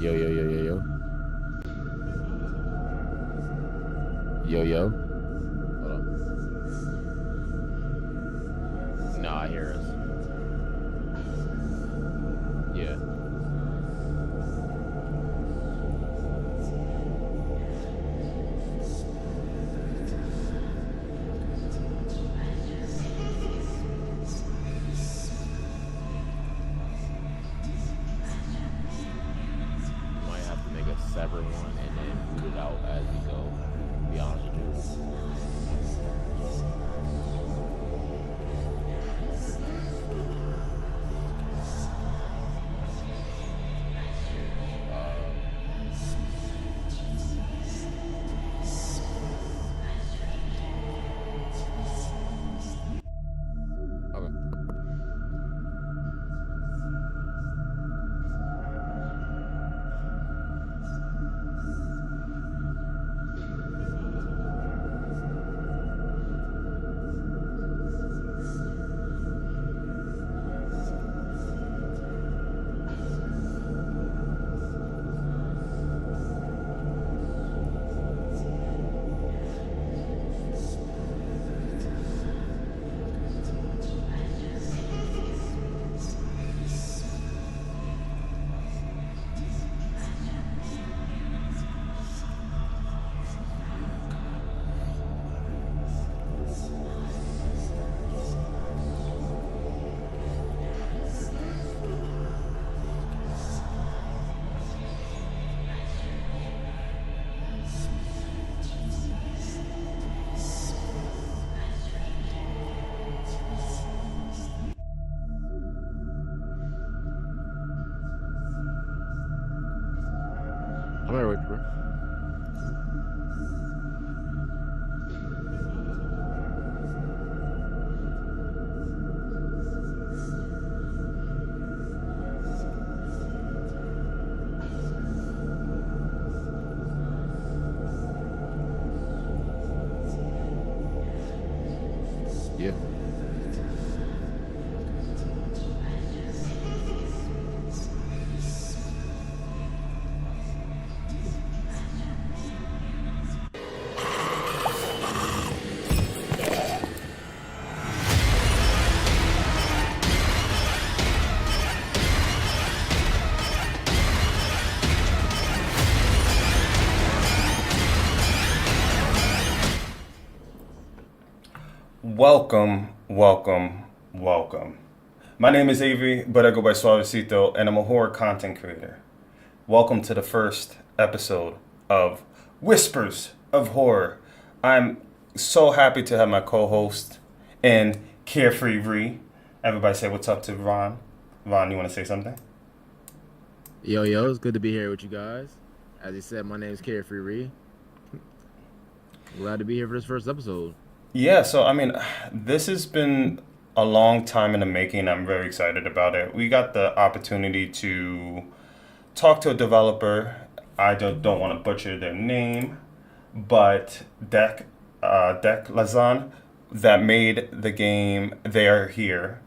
Yo, yo, yo, yo, yo. Yo, yo. Hold on. No, I hear us. Yeah. Might have to make a separate one and then put it out as we go. To be honest with you. Okay. I'm right with you, bro. Yeah. Welcome, welcome, welcome. My name is Avery, but I go by Soavecito, and I'm a horror content creator. Welcome to the first episode of Whispers of Horror. I'm so happy to have my co-host and CareFreeRree. Everybody say what's up to Ron. Ron, you want to say something? Yo, yo, it's good to be here with you guys. As you said, my name is CareFreeRree. Glad to be here for this first episode. Yeah, so I mean, this has been a long time in the making. I'm very excited about it. We got the opportunity to talk to a developer. I don't want to butcher their name, but Deklazon that made the game They Are Here,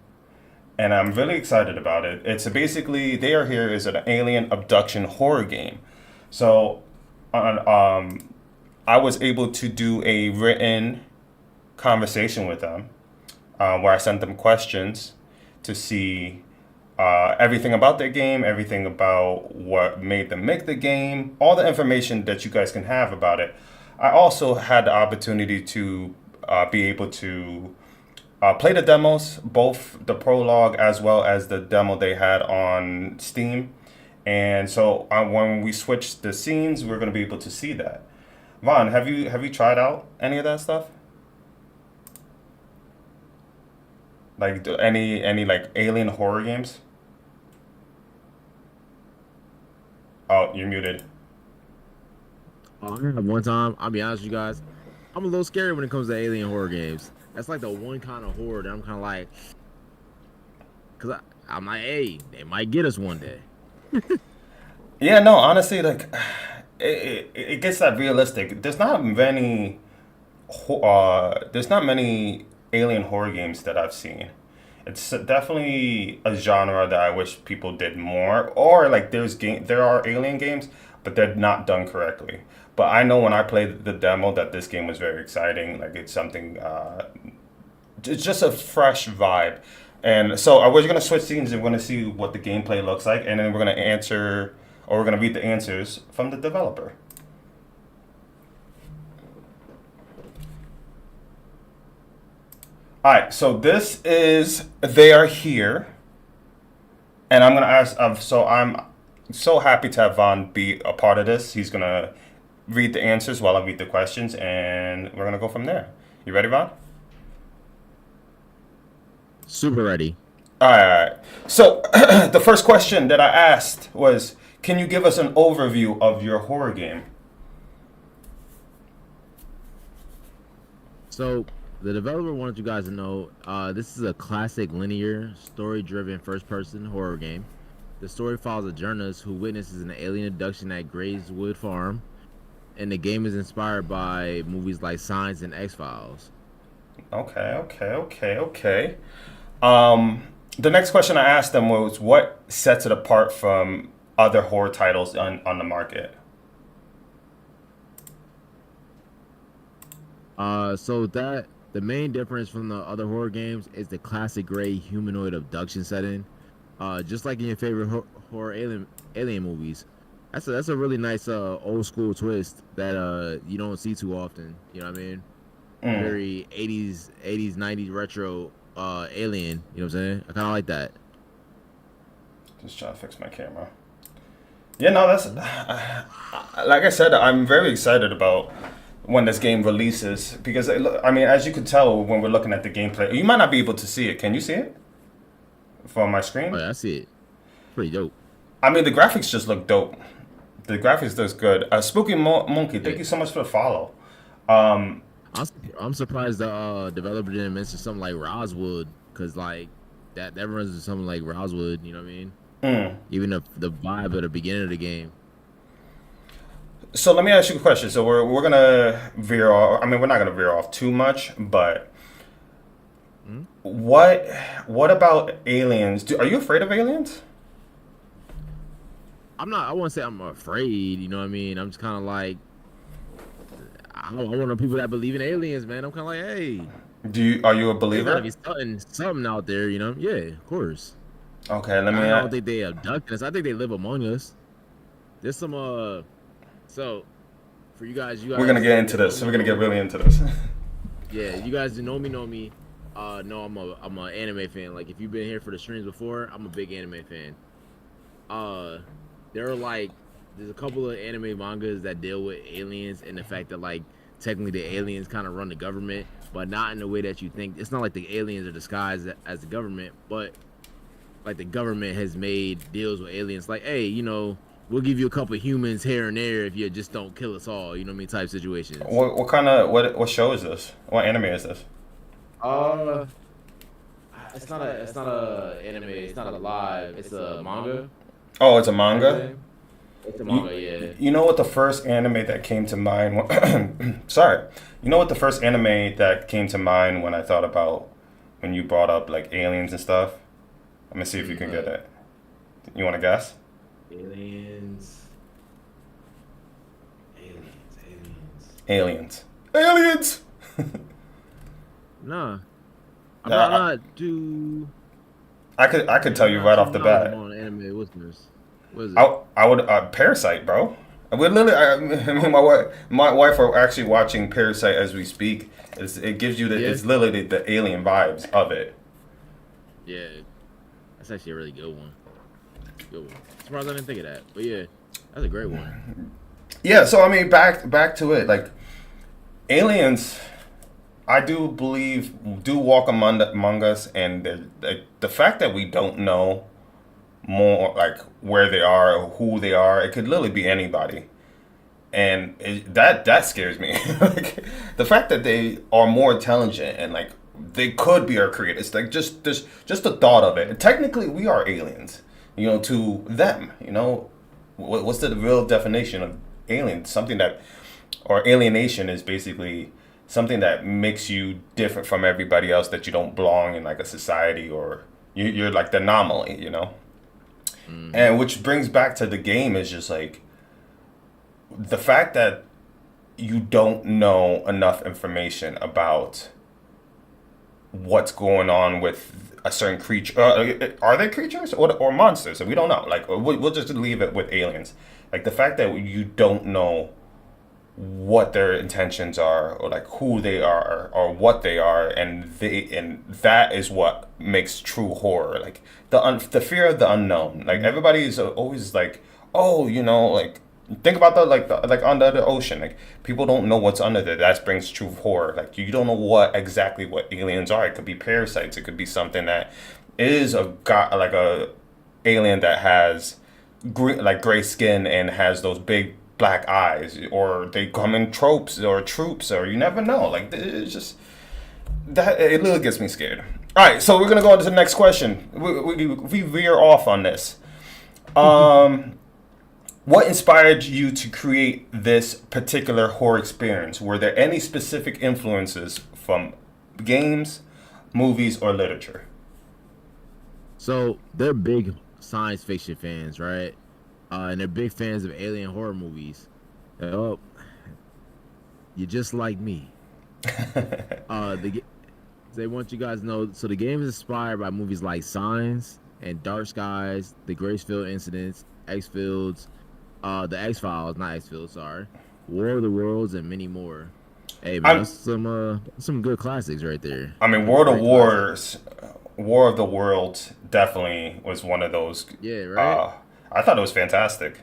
and I'm really excited about it. It's basically They Are Here is an alien abduction horror game. So, I was able to do a written conversation with them where I sent them questions to see everything about their game, everything about what made them make the game, all the information that you guys can have about it. I also had the opportunity to be able to play the demos, both the prologue as well as the demo they had on Steam. And so when we switch the scenes, we're going to be able to see that. Vaughn, have you tried out any of that stuff? Like any like alien horror games? Oh, you're muted. I remember one time, I'll be honest with you guys, I'm a little scared when it comes to alien horror games. That's like the one kind of horror that I'm kind of like, because I'm like, hey, they might get us one day. Yeah, no, honestly, like it gets that realistic. There's not many alien horror games that I've seen, It's definitely a genre that I wish people did more. Or like there are alien games, but they're not done correctly. But I know when I played the demo that this game was very exciting. Like it's something, it's just a fresh vibe. And so we're gonna switch scenes and we're gonna see what the gameplay looks like, and then we're gonna answer, or we're gonna read the answers from the developer. All right, so this is They Are Here, and I'm gonna ask. I'm so happy to have Vaughn be a part of this. He's gonna read the answers while I read the questions, and we're gonna go from there. You ready, Vaughn? Super ready. All right. So the first question that I asked was, "Can you give us an overview of your horror game?" So the developer wanted you guys to know this is a classic linear, story-driven first-person horror game. The story follows a journalist who witnesses an alien abduction at Grayswood farm, and the game is inspired by movies like Signs and X-Files. Okay. The next question I asked them was, "What sets it apart from other horror titles on the market?" So that the main difference from the other horror games is the classic gray humanoid abduction setting. Just like in your favorite horror alien movies. That's a really nice old school twist that you don't see too often. You know what I mean? Very 80s 90s retro alien. You know what I'm saying? I kind of like that. Just trying to fix my camera. Yeah, no, that's like I said, I'm very excited about when this game releases, because I mean, as you could tell when we're looking at the gameplay, you might not be able to see it. Can you see it from my screen? Oh yeah, I see it. Pretty dope. I mean, the graphics just look dope. The graphics looks good. Spooky Monkey, thank you so much for the follow. I'm surprised the developer didn't mention something like Roswood, because like that runs into something like Roswood. You know what I mean? Even the vibe at the beginning of the game. So let me ask you a question. So we're gonna veer off. I mean, we're not gonna veer off too much, but what about aliens? Are you afraid of aliens? I'm not. I won't say I'm afraid. You know what I mean? I'm just kind of like, I want to know people that believe in aliens, man. I'm kind of like, hey, Are you a there's believer? gotta be something out there, you know? Yeah, of course. Okay, let me. I don't think they abduct us. I think they live among us. There's some So, for you guys, We're gonna get into this. We're gonna get really into this. Yeah, you guys know me. No, I'm a anime fan. Like if you've been here for the streams before, I'm a big anime fan. There are there's a couple of anime mangas that deal with aliens and the fact that like technically the aliens kind of run the government, but not in the way that you think. It's not like the aliens are disguised as the government, but like the government has made deals with aliens. Like, hey, you know, we'll give you a couple of humans here and there if you just don't kill us all. You know what I mean? Type situations. What kind of what show is this? What anime is this? It's not a anime. It's not a live. It's a manga. Oh, it's a manga. It's a manga, yeah. You know what the first anime that came to mind? Sorry. You know what the first anime that came to mind when I thought about when you brought up like aliens and stuff? Let me see if you can get it. You want to guess? Aliens. Nah. I'm not too. I could tell you right off the bat. On anime listeners. What is it? I would Parasite, bro. We literally, me and my wife are actually watching Parasite as we speak. It gives you it's literally the alien vibes of it. Yeah, that's actually a really good one. Good one. Surprised I didn't think of that, but yeah, that's a great one. Yeah, so I mean, back to it, like aliens. I do believe do walk among us, and the fact that we don't know more like where they are or who they are, it could literally be anybody, and that scares me. Like the fact that they are more intelligent and like they could be our creators, like just the thought of it. And technically, we are aliens, you know, to them. You know, what's the real definition of alien? Something that, or alienation is basically something that makes you different from everybody else, that you don't belong in like a society, or you're like the anomaly, you know? And which brings back to the game is just like the fact that you don't know enough information about what's going on with a certain creature. Are they creatures or monsters? We don't know. Like we'll just leave it with aliens. Like the fact that you don't know what their intentions are, or like who they are, or what they are, and that is what makes true horror. Like the fear of the unknown. Like everybody is always like, oh, you know, like think about like under the ocean. Like people don't know what's under there. That brings true horror. Like you don't know exactly what aliens are. It could be parasites. It could be something that is like a alien that has like gray skin and has those big black eyes, or they come in tropes or troops, or you never know. Like it's just that it literally gets me scared. All right, so we're gonna go on to the next question. We veer off on this. What inspired you to create this particular horror experience? Were there any specific influences from games, movies, or literature? So they're big science fiction fans, right? And they're big fans of alien horror movies. Oh, you're just like me. They want you guys to know. So the game is inspired by movies like Signs and Dark Skies, the Gracefield Incidents, X-Fields, the X-Files, not X-Fields, sorry, War of the Worlds, and many more. Hey man, that's some good classics right there. I mean, War of the Worlds definitely was one of those. Yeah, right. I thought it was fantastic.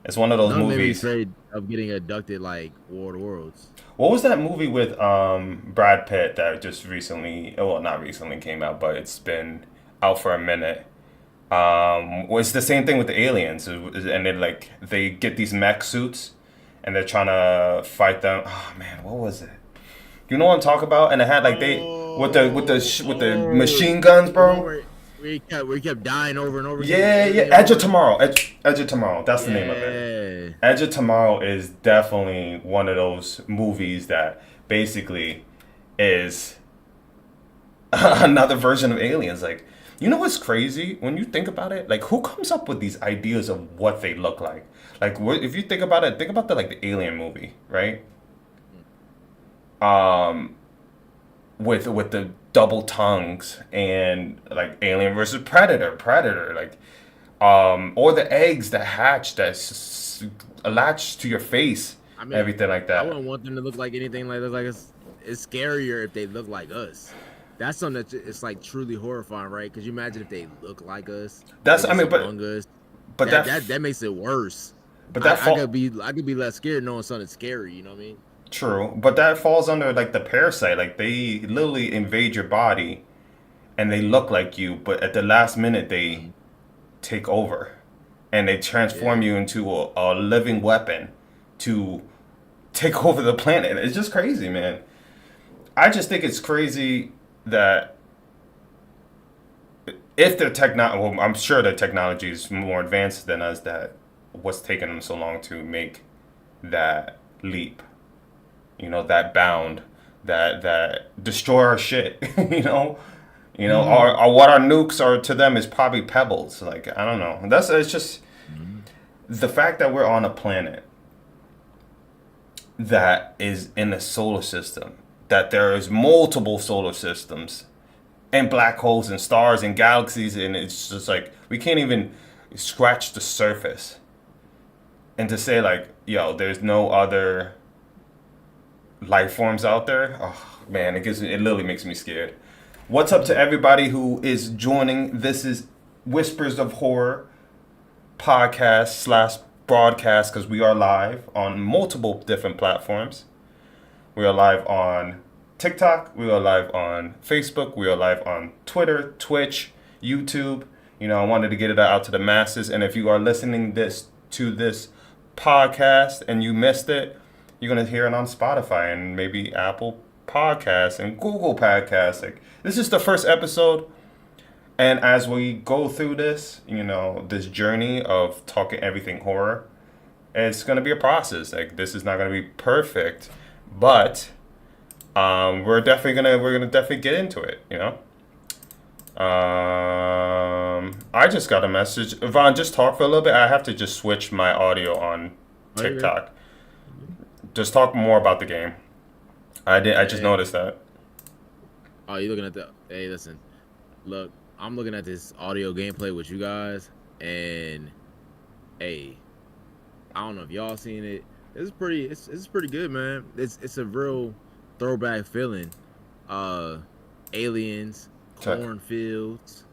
It's one of those None made me movies. afraid of getting abducted like War of the Worlds. What was that movie with Brad Pitt that just recently? Well, not recently came out, but it's been out for a minute. It's the same thing with the aliens, and then like they get these mech suits, and they're trying to fight them. Oh man, what was it? You know what I'm talking about? And it had like they with the machine guns, bro. We kept dying over and over again. Yeah. Edge of Tomorrow. Edge of Tomorrow. That's the name of it. Edge of Tomorrow is definitely one of those movies that basically is another version of aliens. Like, you know what's crazy when you think about it? Like, who comes up with these ideas of what they look like? Like, if you think about it, think about the Alien movie, right? With the double tongues, and like Alien versus Predator, like or the eggs that hatch that latch to your face. I mean, everything like that. I wouldn't want them to look like anything like that. Like it's scarier if they look like us. That's something that it's like truly horrifying, right? Because you imagine if they look like us. That's but that makes it worse. But I could be less scared knowing something scary. You know what I mean? True, but that falls under like the parasite. Like they literally invade your body, and they look like you, but at the last minute they take over, and they transform you into a living weapon to take over the planet. It's just crazy, man. I just think it's crazy that if their well, I'm sure their technology is more advanced than us. That what's taking them so long to make that leap. You know, that bound, that destroy our shit. you know, or what our nukes are to them is probably pebbles. Like I don't know. It's just the fact that we're on a planet that is in a solar system, that there is multiple solar systems, and black holes and stars and galaxies, and it's just like we can't even scratch the surface. And to say like, yo, there's no other life forms out there, oh man, it literally makes me scared. What's up to everybody who is joining? This is Whispers of Horror podcast / broadcast, because we are live on multiple different platforms. We are live on TikTok, we are live on Facebook, we are live on Twitter, Twitch, YouTube. You know, I wanted to get it out to the masses, and if you are listening to this podcast and you missed it, you're going to hear it on Spotify and maybe Apple Podcasts and Google Podcasts. Like, this is the first episode. And as we go through this, you know, this journey of talking everything horror, it's going to be a process. Like, this is not going to be perfect. But we're gonna definitely get into it. I just got a message. Vaughn, just talk for a little bit. I have to just switch my audio on Oh, you're good. TikTok. Just talk more about the game. I just Hey, noticed that. oh, you looking at the? Hey, listen. Look, I'm looking at this audio gameplay with you guys, and hey, I don't know if y'all seen it. It's pretty good, man. It's a real throwback feeling. Uh, aliens, Check, cornfields,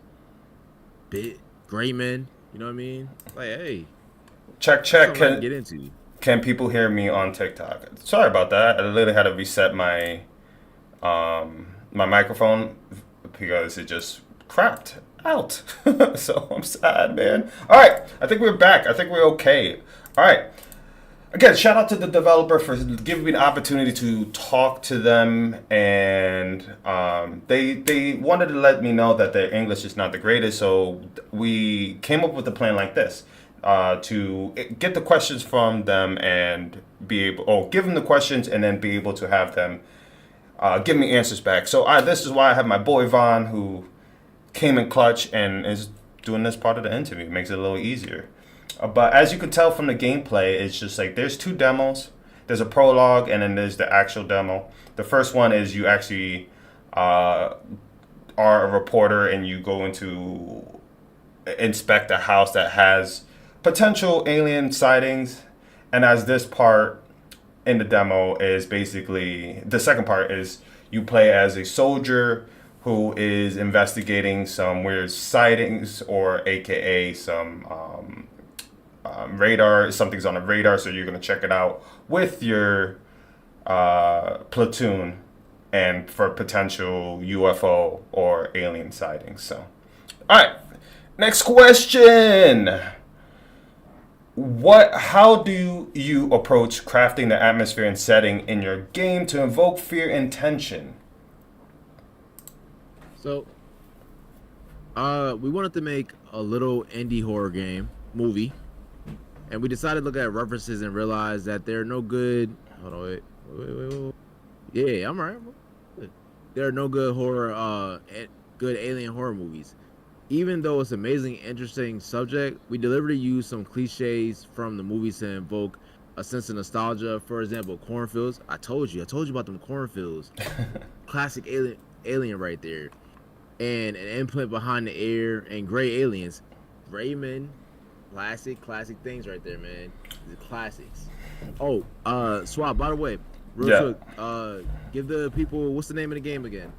bit gray men. You know what I mean? Like, hey, check, it's check. something I can get into. Can people hear me on TikTok? Sorry about that. I literally had to reset my microphone because it just crapped out. So I'm sad, man. All right, I think we're back. I think we're okay. All right. Again, shout out to the developer for giving me the opportunity to talk to them, and they wanted to let me know that their English is not the greatest, so we came up with a plan like this to get the questions from them and be able, or give them the questions and then be able to have them give me answers back. So this is why I have my boy Vaughn, who came in clutch and is doing this part of the interview. It makes it a little easier. But as you could tell from the gameplay, it's just like there's two demos. There's a prologue and then there's the actual demo. The first one is you actually are a reporter and you go into inspect a house that has potential alien sightings. And as this part in the demo is basically the second part is you play as a soldier who is investigating some weird sightings or AKA some radar. Something's on a radar, so you're going to check it out with your platoon and for potential UFO or alien sightings. So, all right, next question. How do you approach crafting the atmosphere and setting in your game to invoke fear and tension? So, we wanted to make a little indie horror game movie, and we decided to look at references and realize that there are no good. Hold on, wait. Yeah, I'm right. There are no good horror, good alien horror movies. Even though it's amazing, interesting subject, we deliberately use some cliches from the movies to invoke a sense of nostalgia. For example, cornfields. I told you about them cornfields. Classic alien right there. And an imprint behind the air and gray aliens. Raymond, classic things right there, man. The classics. Oh, Swap, by the way, real Yeah. quick, give the people what's the name of the game again?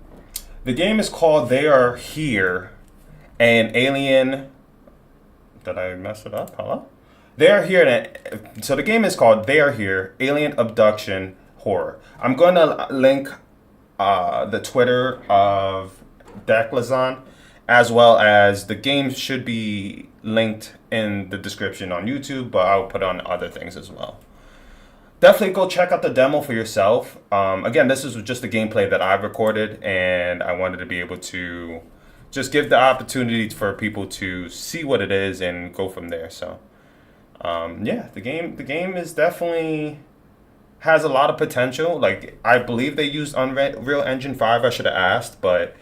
The game is called They Are Here, and Alien. Did I mess it up? Hello? They Are Here. So the game is called They Are Here, Alien Abduction Horror. I'm going to link the Twitter of Deklazon, as well as the game should be linked in the description on YouTube, but I'll put on other things as well. Definitely go check out the demo for yourself. Again, this is just the gameplay that I've recorded, and I wanted to be able to just give the opportunity for people to see what it is and go from there. So, yeah, the game is definitely has a lot of potential. Like I believe they used Unreal Engine 5. I should have asked, but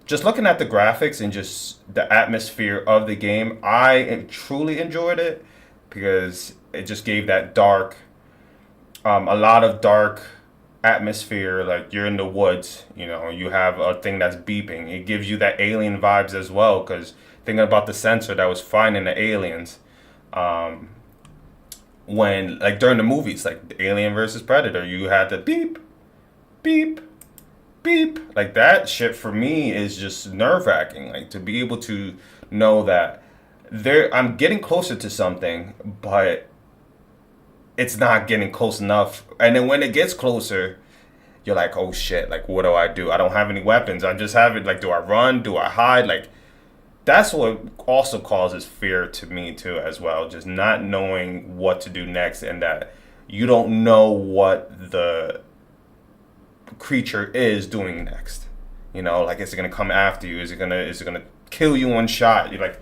just looking at the graphics and just the atmosphere of the game, I truly enjoyed it because it just gave that dark, a lot of dark atmosphere. Like you're in the woods, you have a thing that's beeping. It gives you that alien vibes as well because thinking about the sensor that was finding the aliens. When like during the movies, like Alien versus Predator, you had the beep, beep, beep. Like that shit for me is just nerve wracking. Like to be able to know that I'm getting closer to something, but it's not getting close enough. And then when it gets closer, you're like, oh shit, like what do I do? I don't have any weapons. I just have it. Like, do I run? Do I hide? Like that's what also causes fear to me too as well. Just not knowing what to do next and that you don't know what the creature is doing next. Like is it gonna come after you? Is it gonna kill you one shot? You're like,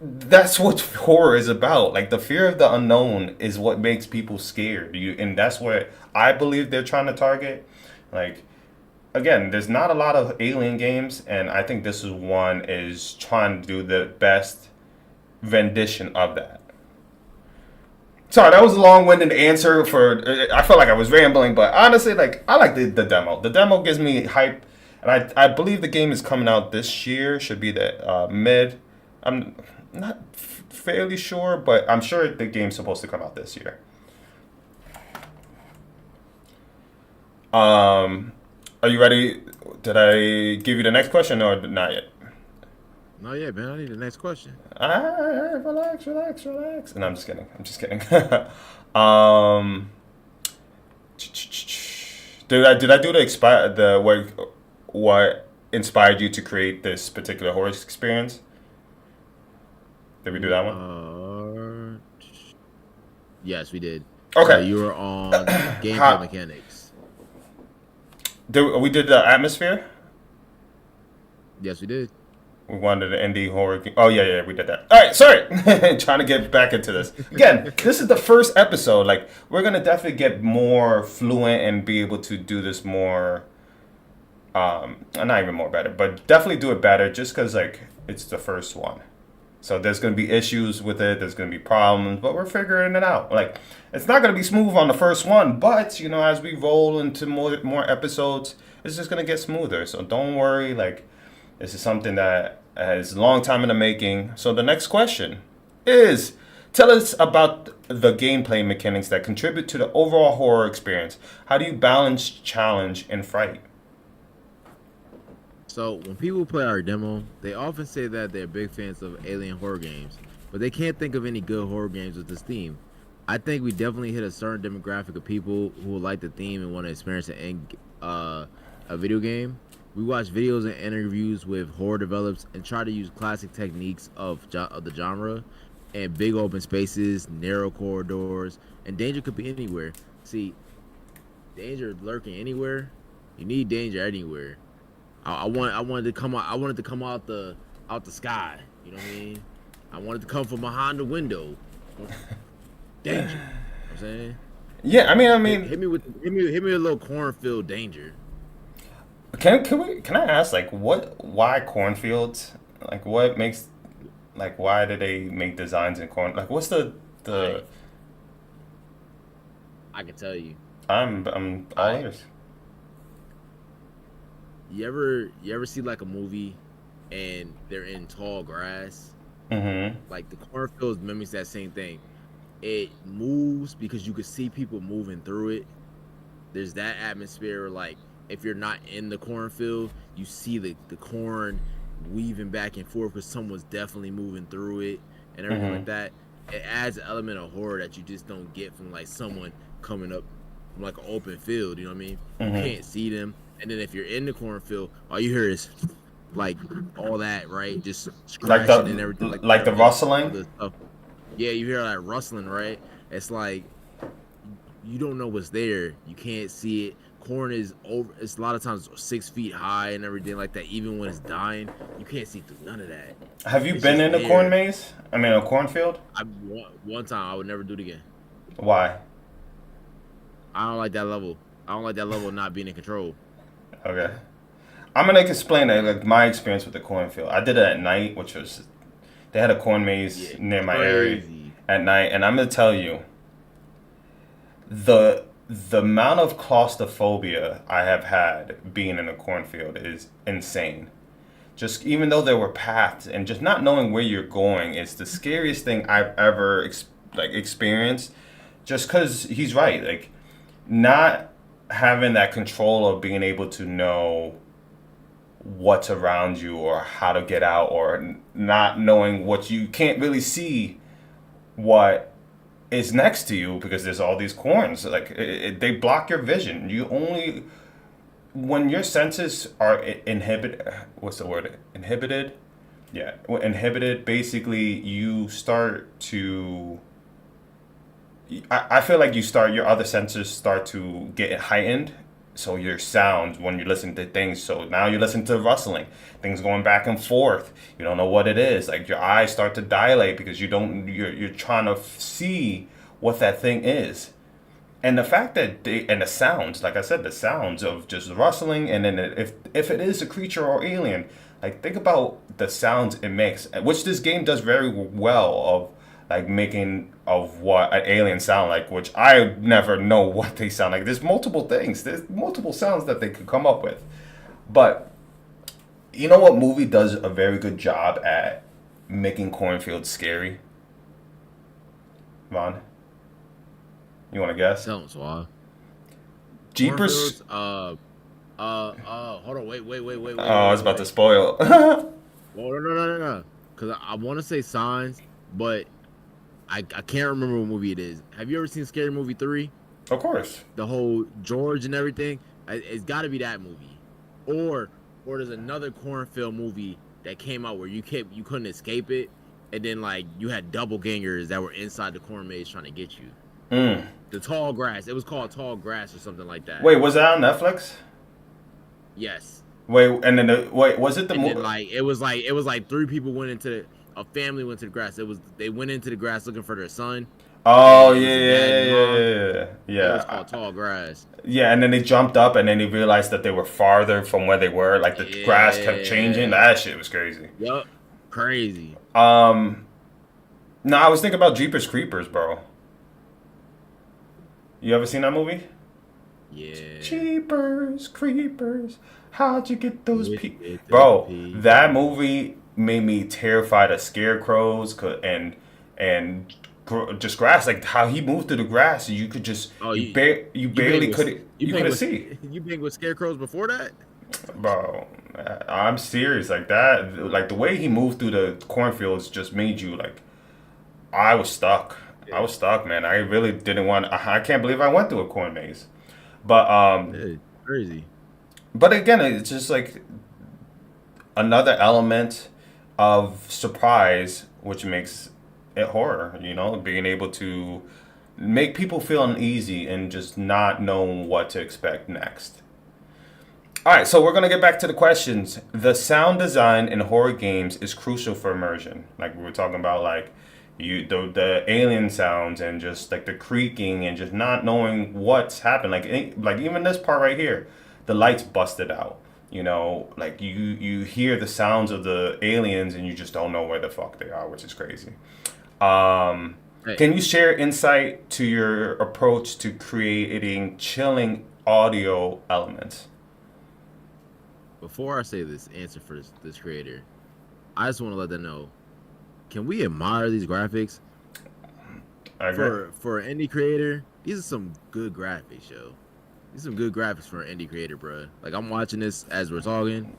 that's what horror is about. Like the fear of the unknown is what makes people scared. And that's what I believe they're trying to target. Like, again, there's not a lot of Alien games, and I think this is trying to do the best rendition of that. Sorry, that was a long-winded answer for. I felt like I was rambling, but honestly, like I like the demo. The demo gives me hype, and I believe the game is coming out this year. Should be the mid. I'm not fairly sure, but I'm sure the game's supposed to come out this year. Are you ready? Did I give you the next question or not yet? No, yeah, man. I need the next question. Relax, relax, relax. And I'm just kidding. I'm just kidding. um, did I do what inspired you to create this particular horror experience? Did we do that one? Yes, we did. Okay. You were on gameplay mechanics. We did the atmosphere. Yes, we did. We wanted an indie horror game. Oh, yeah, we did that. All right, sorry. Trying to get back into this. Again, this is the first episode. Like, we're going to definitely get more fluent and be able to do this more, not even more better, but definitely do it better just because, like, it's the first one. So there's going to be issues with it. There's going to be problems, but we're figuring it out. Like, it's not going to be smooth on the first one, but, you know, as we roll into more episodes, it's just going to get smoother. So don't worry, like, this is something that is a long time in the making. So the next question is, tell us about the gameplay mechanics that contribute to the overall horror experience. How do you balance challenge and fright? So when people play our demo, they often say that they're big fans of alien horror games, but they can't think of any good horror games with this theme. I think we definitely hit a certain demographic of people who like the theme and want to experience it in a video game. We watch videos and interviews with horror developers and try to use classic techniques of the genre, and big open spaces, narrow corridors, and danger could be anywhere. See, danger lurking anywhere. You need danger anywhere. I wanted to come out. I wanted to come out the sky. You know what I mean? I wanted to come from behind the window. Danger. You know what I'm saying? Yeah, I mean, hit me with a little cornfield danger. Can I ask, like, why cornfields? Like, what makes, like, why did they make designs in corn? Like, what's the I can tell you. I'm all ears. You ever see like a movie and they're in tall grass? Mm-hmm. Like the cornfield mimics that same thing. It moves because you can see people moving through it. There's that atmosphere. Like if you're not in the cornfield, you see the corn weaving back and forth because someone's definitely moving through it and everything like that. It adds an element of horror that you just don't get from like someone coming up from like an open field. You know what I mean? You can't see them. And then if you're in the cornfield, all you hear is like all that, right? Just scratching and everything. Like the rustling? Yeah, you hear that rustling, right? It's like you don't know what's there. You can't see it. Corn is over. It's a lot of times 6 feet high and everything like that. Even when it's dying, you can't see through none of that. Have you been in a corn maze? I mean, a cornfield? One time. I would never do it again. Why? I don't like that level. I don't like that level of not being in control. Okay. I'm gonna explain like my experience with the cornfield. I did it at night, which was they had a corn maze near my area at night, and I'm gonna tell you the amount of claustrophobia I have had being in a cornfield is insane. Just even though there were paths and just not knowing where you're going is the scariest thing I've ever experienced. Just because he's right, like not having that control of being able to know what's around you or how to get out, or not knowing what you can't really see what is next to you because there's all these corns. Like they block your vision. You only when your senses are inhibited. What's the word? Inhibited. Yeah, inhibited. Basically, you start to. I feel like your other senses start to get heightened. So your sounds when you listen to things. So now you listen to rustling, things going back and forth. You don't know what it is. Like your eyes start to dilate because you're trying to see what that thing is. And the fact that the sounds, like I said, the sounds of just rustling, and then if it is a creature or alien, like think about the sounds it makes, which this game does very well of like making of what an alien sound like, which I never know what they sound like. There's multiple things, there's multiple sounds that they could come up with, but you know what movie does a very good job at making cornfields scary, Vaughn? You want to guess? Tell them, Suave. Jeepers. Cornfields. Hold on. Wait. Oh, I was about to spoil. Well, no. Because I want to say Signs, but I can't remember what movie it is. Have you ever seen Scary Movie 3? Of course. The whole George and everything. It's got to be that movie, or there's another cornfield movie that came out where you couldn't escape it, and then like you had doppelgangers that were inside the corn maze trying to get you. The Tall Grass. It was called Tall Grass or something like that. Wait, was that on Netflix? Yes. Wait, and then was it the movie? Like it was like three people went into a family went to the grass. They went into the grass looking for their son. Oh yeah. Yeah. It was called Tall Grass. Yeah, and then they jumped up, and then they realized that they were farther from where they were. Like the grass kept changing. That shit was crazy. Yup, crazy. No, I was thinking about Jeepers Creepers, bro. You ever seen that movie? Yeah. Jeepers Creepers, how'd you get those bro? That movie made me terrified of scarecrows and just grass. Like how he moved through the grass, you could just you barely couldn't see. You been with scarecrows before that, bro? I'm serious. Like that, like the way he moved through the cornfields just made you like. I was stuck. I was stuck, man. I really didn't want. I can't believe I went through a corn maze, but crazy. But again, it's just like another element of surprise, which makes it horror. You know, being able to make people feel uneasy and just not knowing what to expect next. All right, so we're gonna get back to the questions. The sound design in horror games is crucial for immersion. Like we were talking about, like. The alien sounds and just like the creaking and just not knowing what's happened, like even this part right here, the lights busted out, you know, like you hear the sounds of the aliens and you just don't know where the fuck they are, which is crazy. Can you share insight to your approach to creating chilling audio elements? Before I say this answer for this creator, I just want to let them know. Can we admire these graphics? For an indie creator, these are some good graphics, yo. These are some good graphics for an indie creator, bro. Like I'm watching this as we're talking.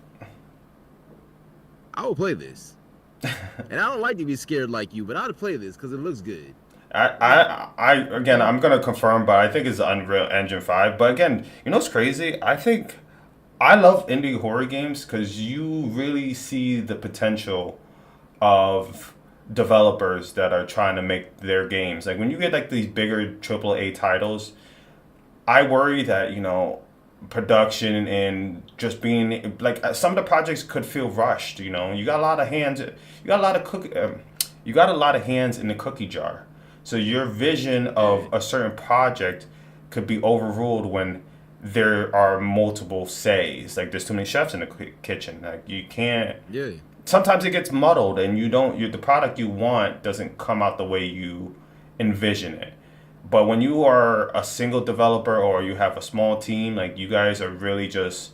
I will play this, and I don't like to be scared like you, but I would play this because it looks good. Again, I'm gonna confirm, but I think it's Unreal Engine 5. But again, you know what's crazy? I think I love indie horror games because you really see the potential of developers that are trying to make their games. Like when you get like these bigger AAA titles, I worry that, you know, production and just being like some of the projects could feel rushed. You know, you got a lot of hands, you got a lot of hands in the cookie jar. So your vision of a certain project could be overruled when there are multiple says. Like there's too many chefs in the kitchen. Like you can't. Yeah. Sometimes it gets muddled and the product you want doesn't come out the way you envision it. But when you are a single developer or you have a small team, like you guys are really just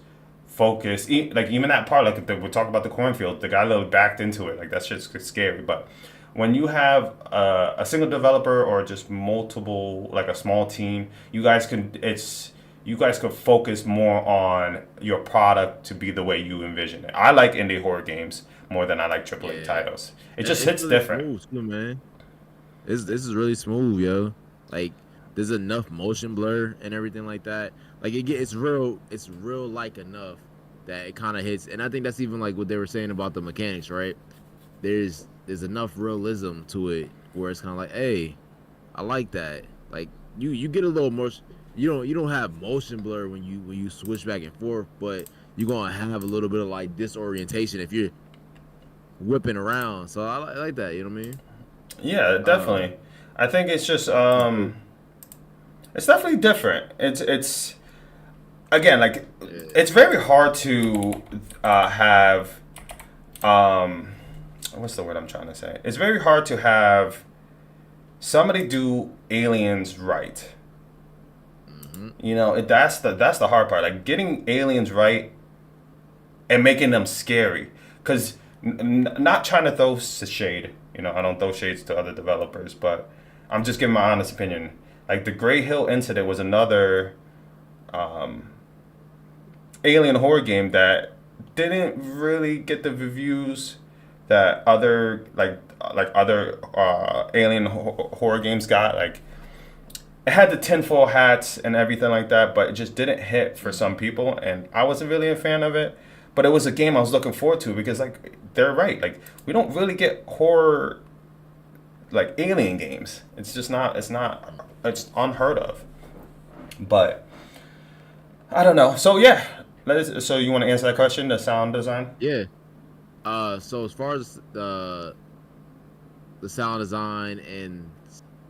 focused. Like even that part, like we're talking about the cornfield, the guy literally backed into it. Like that's just scary. But when you have a single developer or just multiple, like a small team, you guys could focus more on your product to be the way you envision it. I like indie horror games more than I like AAA titles. It just hits really different. Smooth, man. This is really smooth, yo. Like there's enough motion blur and everything like that. Like it's real like enough that it kind of hits. And I think that's even like what they were saying about the mechanics, right? There's enough realism to it where it's kind of like, hey, I like that. Like you get a little more. You don't have motion blur when you switch back and forth, but you're gonna have a little bit of like disorientation if you're whipping around. So I like that, you know what I mean? Yeah, definitely. I think it's just It's definitely different. It's again like Yeah. it's very hard to have um what's the word I'm trying to say? It's very hard to have somebody do aliens right. Hmm. You know, that's the hard part. Like getting aliens right and making them scary. Because not trying to throw shade. You know, I don't throw shades to other developers, but I'm just giving my honest opinion. Like the Grey Hill Incident was another um, alien horror game that didn't really get the reviews that other other alien horror games got. Like it had the tinfoil hats and everything like that, but it just didn't hit for some people, and I wasn't really a fan of it. But it was a game I was looking forward to because like they're right, like we don't really get horror like alien games. It's just not. It's unheard of. But I don't know. So yeah, so you want to answer that question? The sound design. Yeah. So as far as the sound design and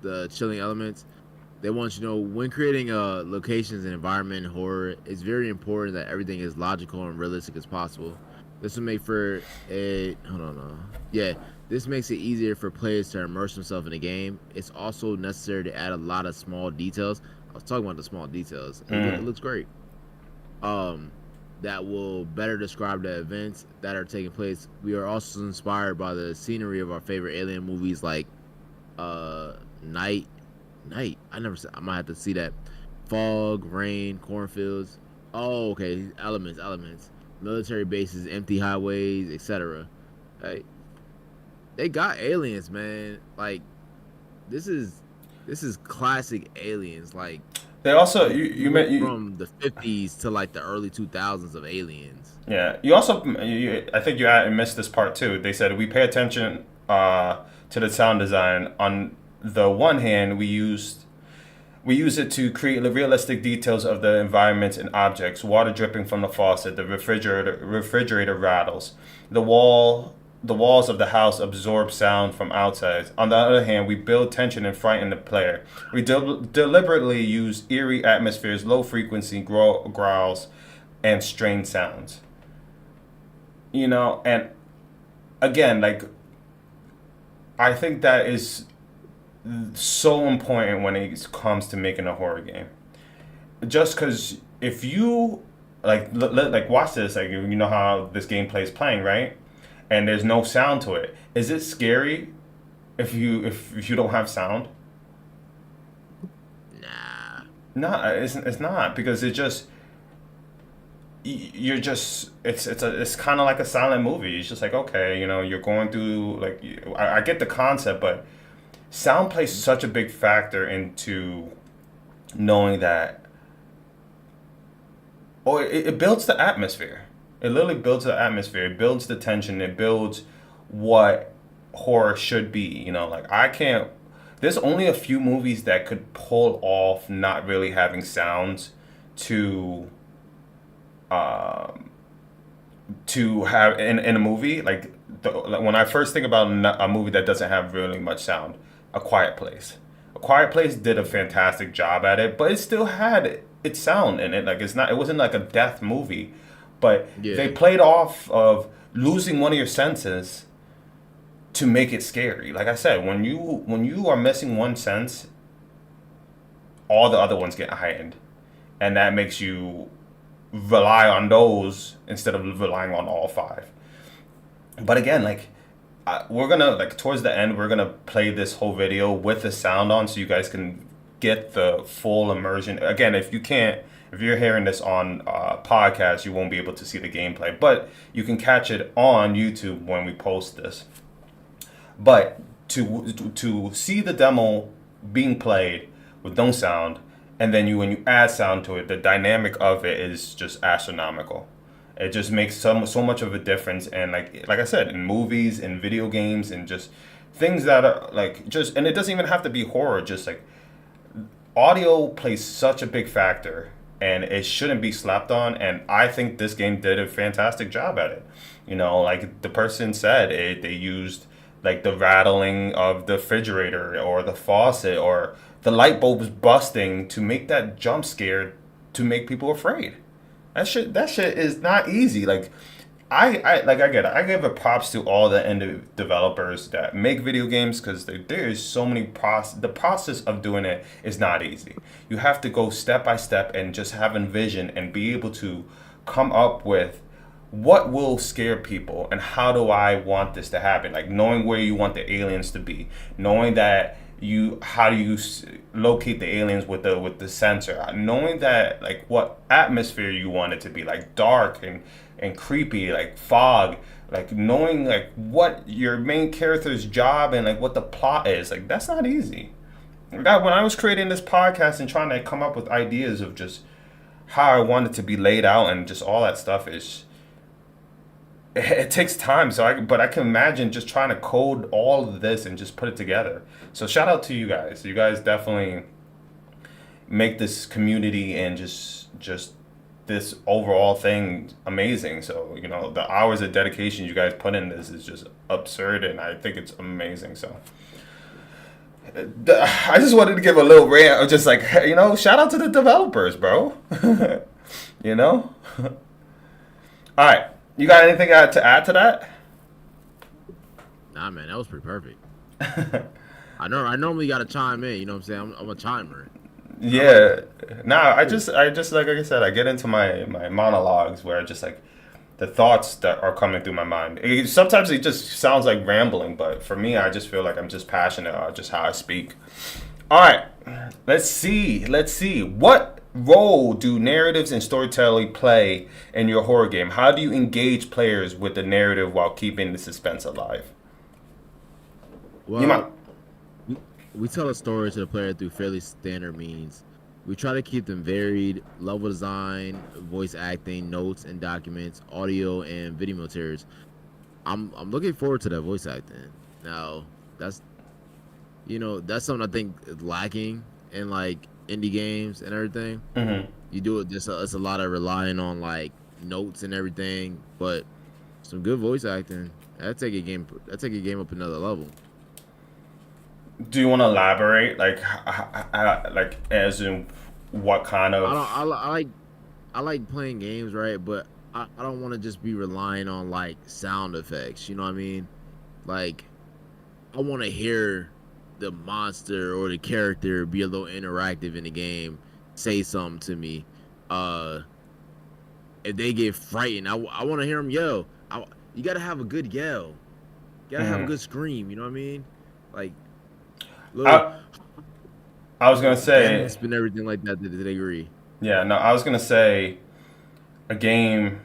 the chilling elements, they want you to know when creating locations and environment in horror, it's very important that everything is logical and realistic as possible. This will make for a hold on, yeah. This makes it easier for players to immerse themselves in the game. It's also necessary to add a lot of small details. I was talking about the small details. It Mm. looks great. Um, that will better describe the events that are taking place. We are also inspired by the scenery of our favorite alien movies like uh Night Night. I might have to see that. Fog, rain, cornfields. Oh, okay. Elements. Military bases, empty highways, etc. Hey, they got aliens, man. Like this is this is classic aliens. Like They also you you meant went you from the 50s to like the early 2000s of aliens. yeah you also I think you missed this part too. They said we pay attention to the sound design. On the one hand, we use it to create the realistic details of the environments and objects. Water dripping from the faucet, the refrigerator rattles, the walls of the house absorb sound from outside. On the other hand, we build tension and frighten the player. We deliberately use eerie atmospheres, low frequency growls, and strange sounds. You know, and again, like I think that is so important when it comes to making a horror game. Just because if you like watch this, like you know how this gameplay is playing, right? And there's no sound to it. Is it scary if you don't have sound? Nah. No, it's not because it just you're just it's kind of like a silent movie. It's just like okay, you know, you're going through like I get the concept, but sound plays such a big factor into knowing that or it builds the atmosphere. It literally builds the atmosphere. It builds the tension. It builds what horror should be. You know, like I can't. There's only a few movies that could pull off not really having sounds to um, to have in a movie. Like when I first think about a movie that doesn't have really much sound, A Quiet Place. A Quiet Place did a fantastic job at it, but it still had its sound in it. Like it wasn't like a death movie, but they Yeah. played off of losing one of your senses to make it scary. Like I said, when you are missing one sense, all the other ones get heightened, and that makes you rely on those instead of relying on all five. But again, like we're gonna like towards the end, we're gonna play this whole video with the sound on, so you guys can get the full immersion. Again, if you're hearing this on podcast, you won't be able to see the gameplay, but you can catch it on YouTube when we post this. But to see the demo being played with no sound, and then when you add sound to it, the dynamic of it is just astronomical. It just makes so much of a difference, and like I said, in movies, in video games, and just things that are like just, and it doesn't even have to be horror. Just like audio plays such a big factor, and it shouldn't be slapped on. And I think this game did a fantastic job at it. You know, like the person said, they used like the rattling of the refrigerator or the faucet or the light bulbs busting to make that jump scare to make people afraid. That shit is not easy. Like I get it. I give a props to all the indie developers that make video games because there is so many the process of doing it is not easy. You have to go step by step and just having vision and be able to come up with what will scare people and how do I want this to happen. Like knowing where you want the aliens to be, knowing that how do you locate the aliens with the sensor, knowing that like what atmosphere you want it to be, like dark and creepy, like fog, like knowing like what your main character's job and like what the plot is. Like that's not easy. When I was creating this podcast and trying to come up with ideas of just how I want it to be laid out and just all that stuff it takes time. But I can imagine just trying to code all of this and just put it together. So shout out to you guys. You guys definitely make this community and just this overall thing amazing. So the hours of dedication you guys put in this is just absurd, and I think it's amazing. So I just wanted to give a little rant of just like shout out to the developers, bro. All right. You got anything to add to that? Nah, man, that was pretty perfect. I normally got to chime in. You know what I'm saying? I'm a chimer. Yeah. I just like I said, I get into my monologues where I just like the thoughts that are coming through my mind. Sometimes it just sounds like rambling, but for me, I just feel like I'm just passionate about just how I speak. All right. Let's see. What role do narratives and storytelling play in your horror game? How do you engage players with the narrative while keeping the suspense alive? Well, we tell a story to the player through fairly standard means. We try to keep them varied: level design, voice acting, notes and documents, audio and video materials. I'm looking forward to that voice acting. Now, that's something I think is lacking in like indie games and everything. Mm-hmm. You do it. It's a lot of relying on like notes and everything, but some good voice acting. That take a game up another level. Do you want to elaborate, like as in what kind of? I like playing games, right? But I don't want to just be relying on like sound effects. You know what I mean? Like I want to hear the monster or the character be a little interactive in the game, say something to me. If they get frightened, I want to hear them yell. You gotta have a good yell. You gotta have a good scream. You know what I mean? Like, I was gonna say, spin everything like that to the degree. Yeah, no, I was gonna say a game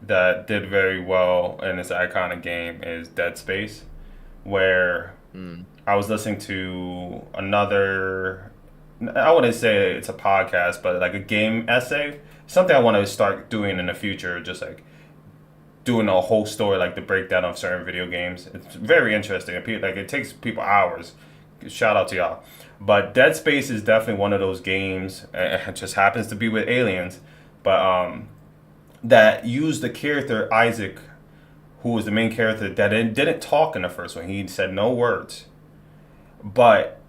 that did very well in this iconic game is Dead Space, where I was listening to another, I wouldn't say it's a podcast, but like a game essay, something I want to start doing in the future, just like doing a whole story, like the breakdown of certain video games. It's very interesting. Like it takes people hours. Shout out to y'all. But Dead Space is definitely one of those games. It just happens to be with aliens, but that used the character Isaac, who was the main character that didn't talk in the first one. He said no words, but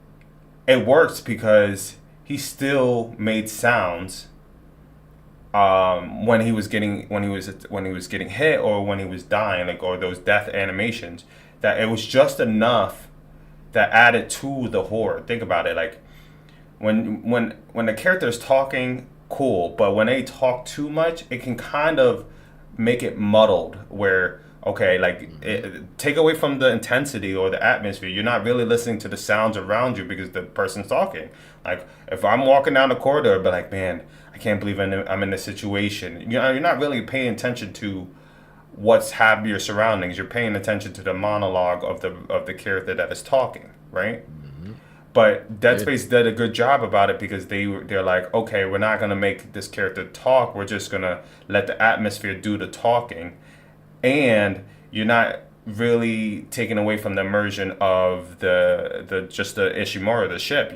it worked because he still made sounds when he was getting hit or when he was dying, like, or those death animations. That it was just enough that added to the horror. Think about it, like when the character is talking, cool, but when they talk too much, it can kind of make it muddled. Where take away from the intensity or the atmosphere. You're not really listening to the sounds around you because the person's talking. Like if I'm walking down the corridor, but like, man, I can't believe I'm in this situation. You're not really paying attention to what's happening, your surroundings. You're paying attention to the monologue of the character that is talking, right? Mm-hmm. But Dead Space did a good job about it because they're like, okay, we're not gonna make this character talk. We're just gonna let the atmosphere do the talking, and you're not really taking away from the immersion of the Ishimura, the ship.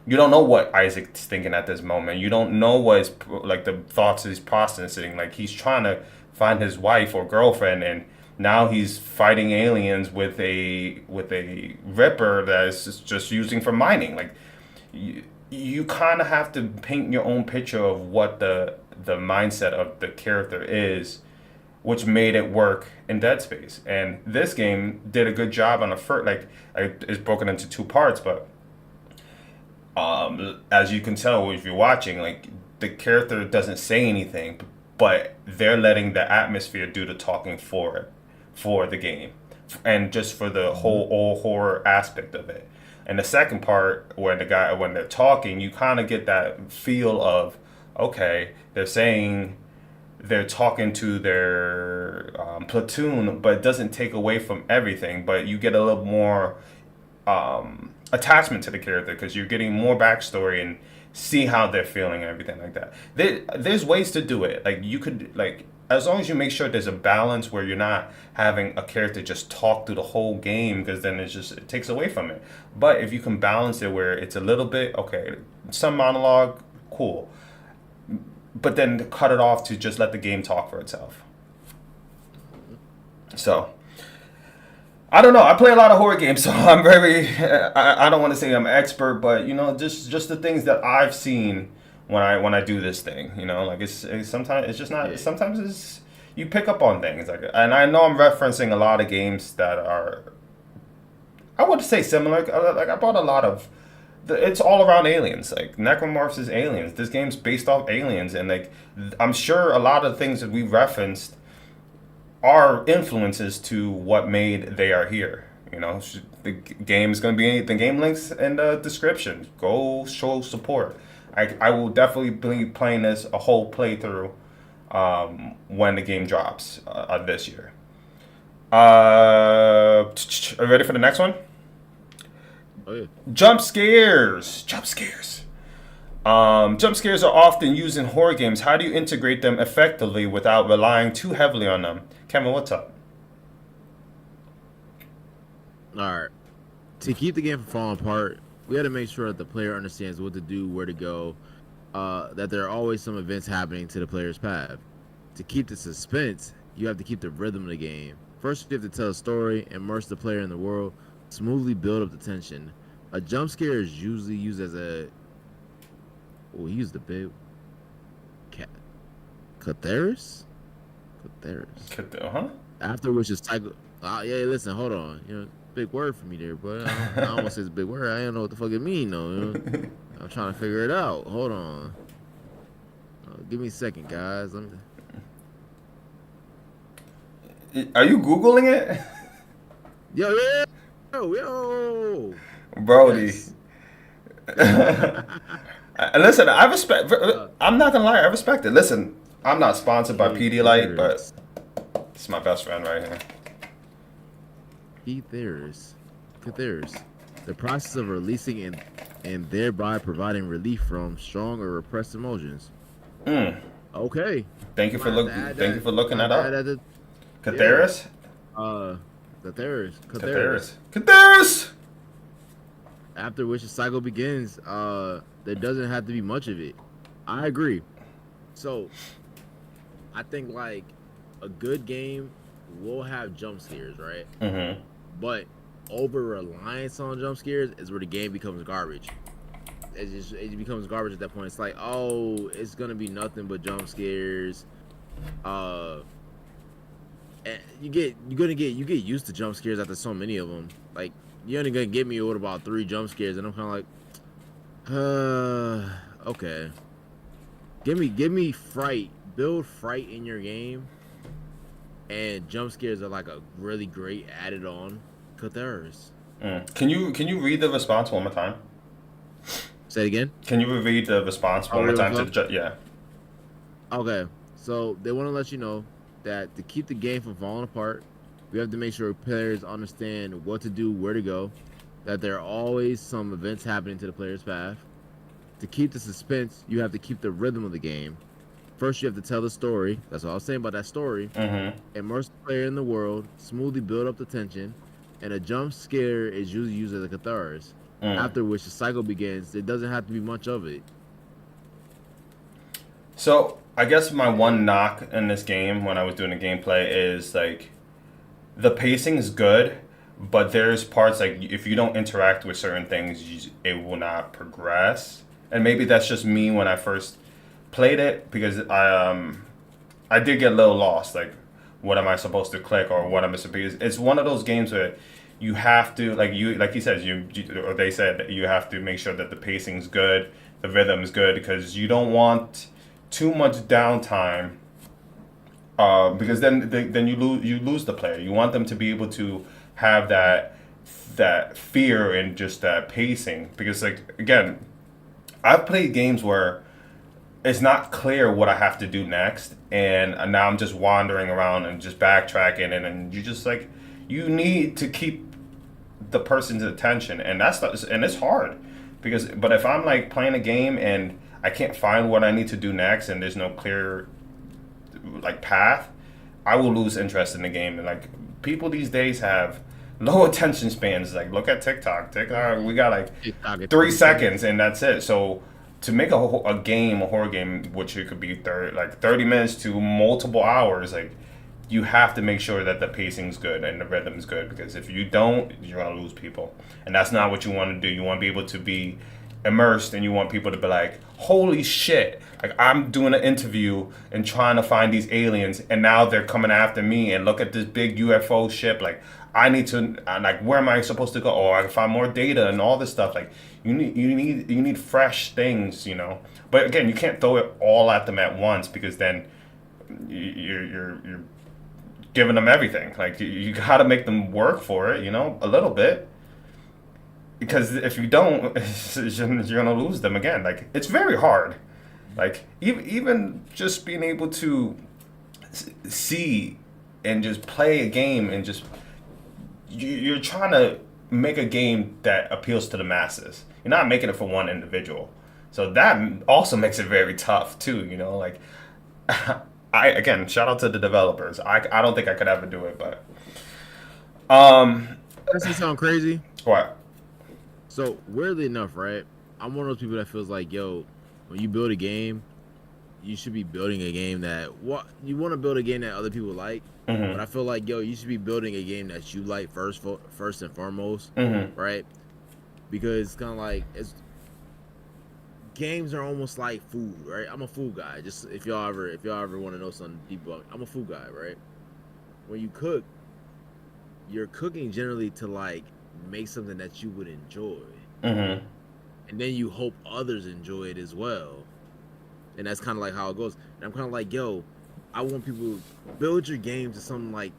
You don't know what Isaac's thinking at this moment. You don't know what the thoughts he's processing. Like he's trying to find his wife or girlfriend, and Now he's fighting aliens with a ripper that is just using for mining. Like you kind of have to paint your own picture of what the mindset of the character is, which made it work in Dead Space. And this game did a good job on the first, it's broken into two parts, but as you can tell if you're watching, like the character doesn't say anything, but they're letting the atmosphere do the talking for the game, and just for the whole horror aspect of it. And the second part, when they're talking, you kind of get that feel of, okay, they're talking to their platoon, but it doesn't take away from everything. But you get a little more attachment to the character because you're getting more backstory and see how they're feeling and everything like that. There's ways to do it. Like you could as long as you make sure there's a balance where you're not having a character just talk through the whole game, because then it takes away from it. But if you can balance it where it's a little bit, okay, some monologue, cool, but then cut it off to just let the game talk for itself. So I don't know. I play a lot of horror games, so I'm very. I don't want to say I'm an expert, but just the things that I've seen when I do this thing. Like it's sometimes it's just not. Yeah. Sometimes it's you pick up on things and I know I'm referencing a lot of games that are, I would say, similar. Like I bought a lot of. It's all around aliens. Like Necromorphs is aliens. This game's based off aliens, and I'm sure a lot of things that we referenced are influences to what made They Are Here. The game's going to be the game links in the description. Go show support. I will definitely be playing this a whole playthrough when the game drops this year. Are you ready for the next one? Oh, yeah. Jump scares. Jump scares are often used in horror games. How do you integrate them effectively without relying too heavily on them? Kevin, what's up? All right. To keep the game from falling apart, we got to make sure that the player understands what to do, where to go, that there are always some events happening to the player's path. To keep the suspense, you have to keep the rhythm of the game. First, you have to tell a story, immerse the player in the world, smoothly build up the tension. A jump scare is usually used as a... Oh, he used the big... Catharis? Huh? After which is cycle... yeah, listen, hold on. Big word for me there, but I don't want to say it's a big word. I don't know what the fuck it mean, though. I'm trying to figure it out. Hold on. Give me a second, guys. Are you Googling it? Yo. Brody. Yes. Listen, I respect... I'm not going to lie, I respect it. Listen, I'm not sponsored by Pedialyte, but it's my best friend right here. Catharis. The process of releasing and thereby providing relief from strong or repressed emotions. Okay. Thank you for looking that up. Catharis? Catharis. After which the cycle begins, there doesn't have to be much of it. I agree. So, I think like a good game will have jump scares, right? Mm-hmm. But over reliance on jump scares is where the game becomes garbage. It becomes garbage at that point. It's like, oh, it's gonna be nothing but jump scares. And you get used to jump scares after so many of them. Like you're only gonna get me with about 3 jump scares, and I'm kind of like, okay. Give me fright. Build fright in your game. And jump scares are like a really great added on. Catharis. Can you read the response one more time? Say it again. Can you read the response one more time to the yeah? Okay, so they want to let you know that to keep the game from falling apart, we have to make sure players understand what to do, where to go, that there are always some events happening to the player's path. To keep the suspense, you have to keep the rhythm of the game. First, you have to tell the story. That's what I was saying about that story. Mm-hmm. Immerse the player in the world, smoothly build up the tension, and a jump scare is usually used as a catharsis. After which the cycle begins. It doesn't have to be much of it. So I guess my one knock in this game when I was doing the gameplay is like the pacing is good, but there's parts like if you don't interact with certain things, it will not progress. And maybe that's just me when I first played it because I did get a little lost. Like, what am I supposed to click or what am I supposed to? It's one of those games where you have to like you said or they said that you have to make sure that the pacing's good, the rhythm's good because you don't want too much downtime because then you lose the player. You want them to be able to have that fear and just that pacing because like again, I've played games where it's not clear what I have to do next, and now I'm just wandering around and just backtracking, and you just like you need to keep the person's attention, and and it's hard because but if I'm like playing a game and I can't find what I need to do next, and there's no clear like path, I will lose interest in the game. And like people these days have low attention spans. Like look at TikTok. TikTok, we got like TikTok at 3 seconds and that's it. So to make a horror game, which it could be 30 minutes to multiple hours, like you have to make sure that the pacing's good and the rhythm's good because if you don't, you're gonna lose people, and that's not what you want to do. You want to be able to be immersed, and you want people to be like, "Holy shit!" Like I'm doing an interview and trying to find these aliens, and now they're coming after me. And look at this big UFO ship. Like I need to, like, where am I supposed to go? Oh, I can find more data and all this stuff. Like you need fresh things, you know. But again, you can't throw it all at them at once because then you're giving them everything. Like you got to make them work for it, you know, a little bit. Because if you don't, you're gonna lose them again. Like it's very hard. Like even just being able to see and just play a game and just you're trying to make a game that appeals to the masses. You're not making it for one individual. So that also makes it very tough too. You know, like I again shout out to the developers. I don't think I could ever do it, but Does it sound crazy? what? So weirdly enough, right? I'm one of those people that feels like, yo, when you build a game, you should be building a game that what you want to build a game that other people like. Mm-hmm. But I feel like, yo, you should be building a game that you like first and foremost, Mm-hmm. right? Because it's kind of like games are almost like food, right? I'm a food guy. Just if y'all ever want to know something deep about, I'm a food guy, right? When you cook, you're cooking generally to like make something that you would enjoy, Mm-hmm. and then you hope others enjoy it as well, and that's kind of like how it goes. And I'm kind of like, yo, I want people to build your game to something like,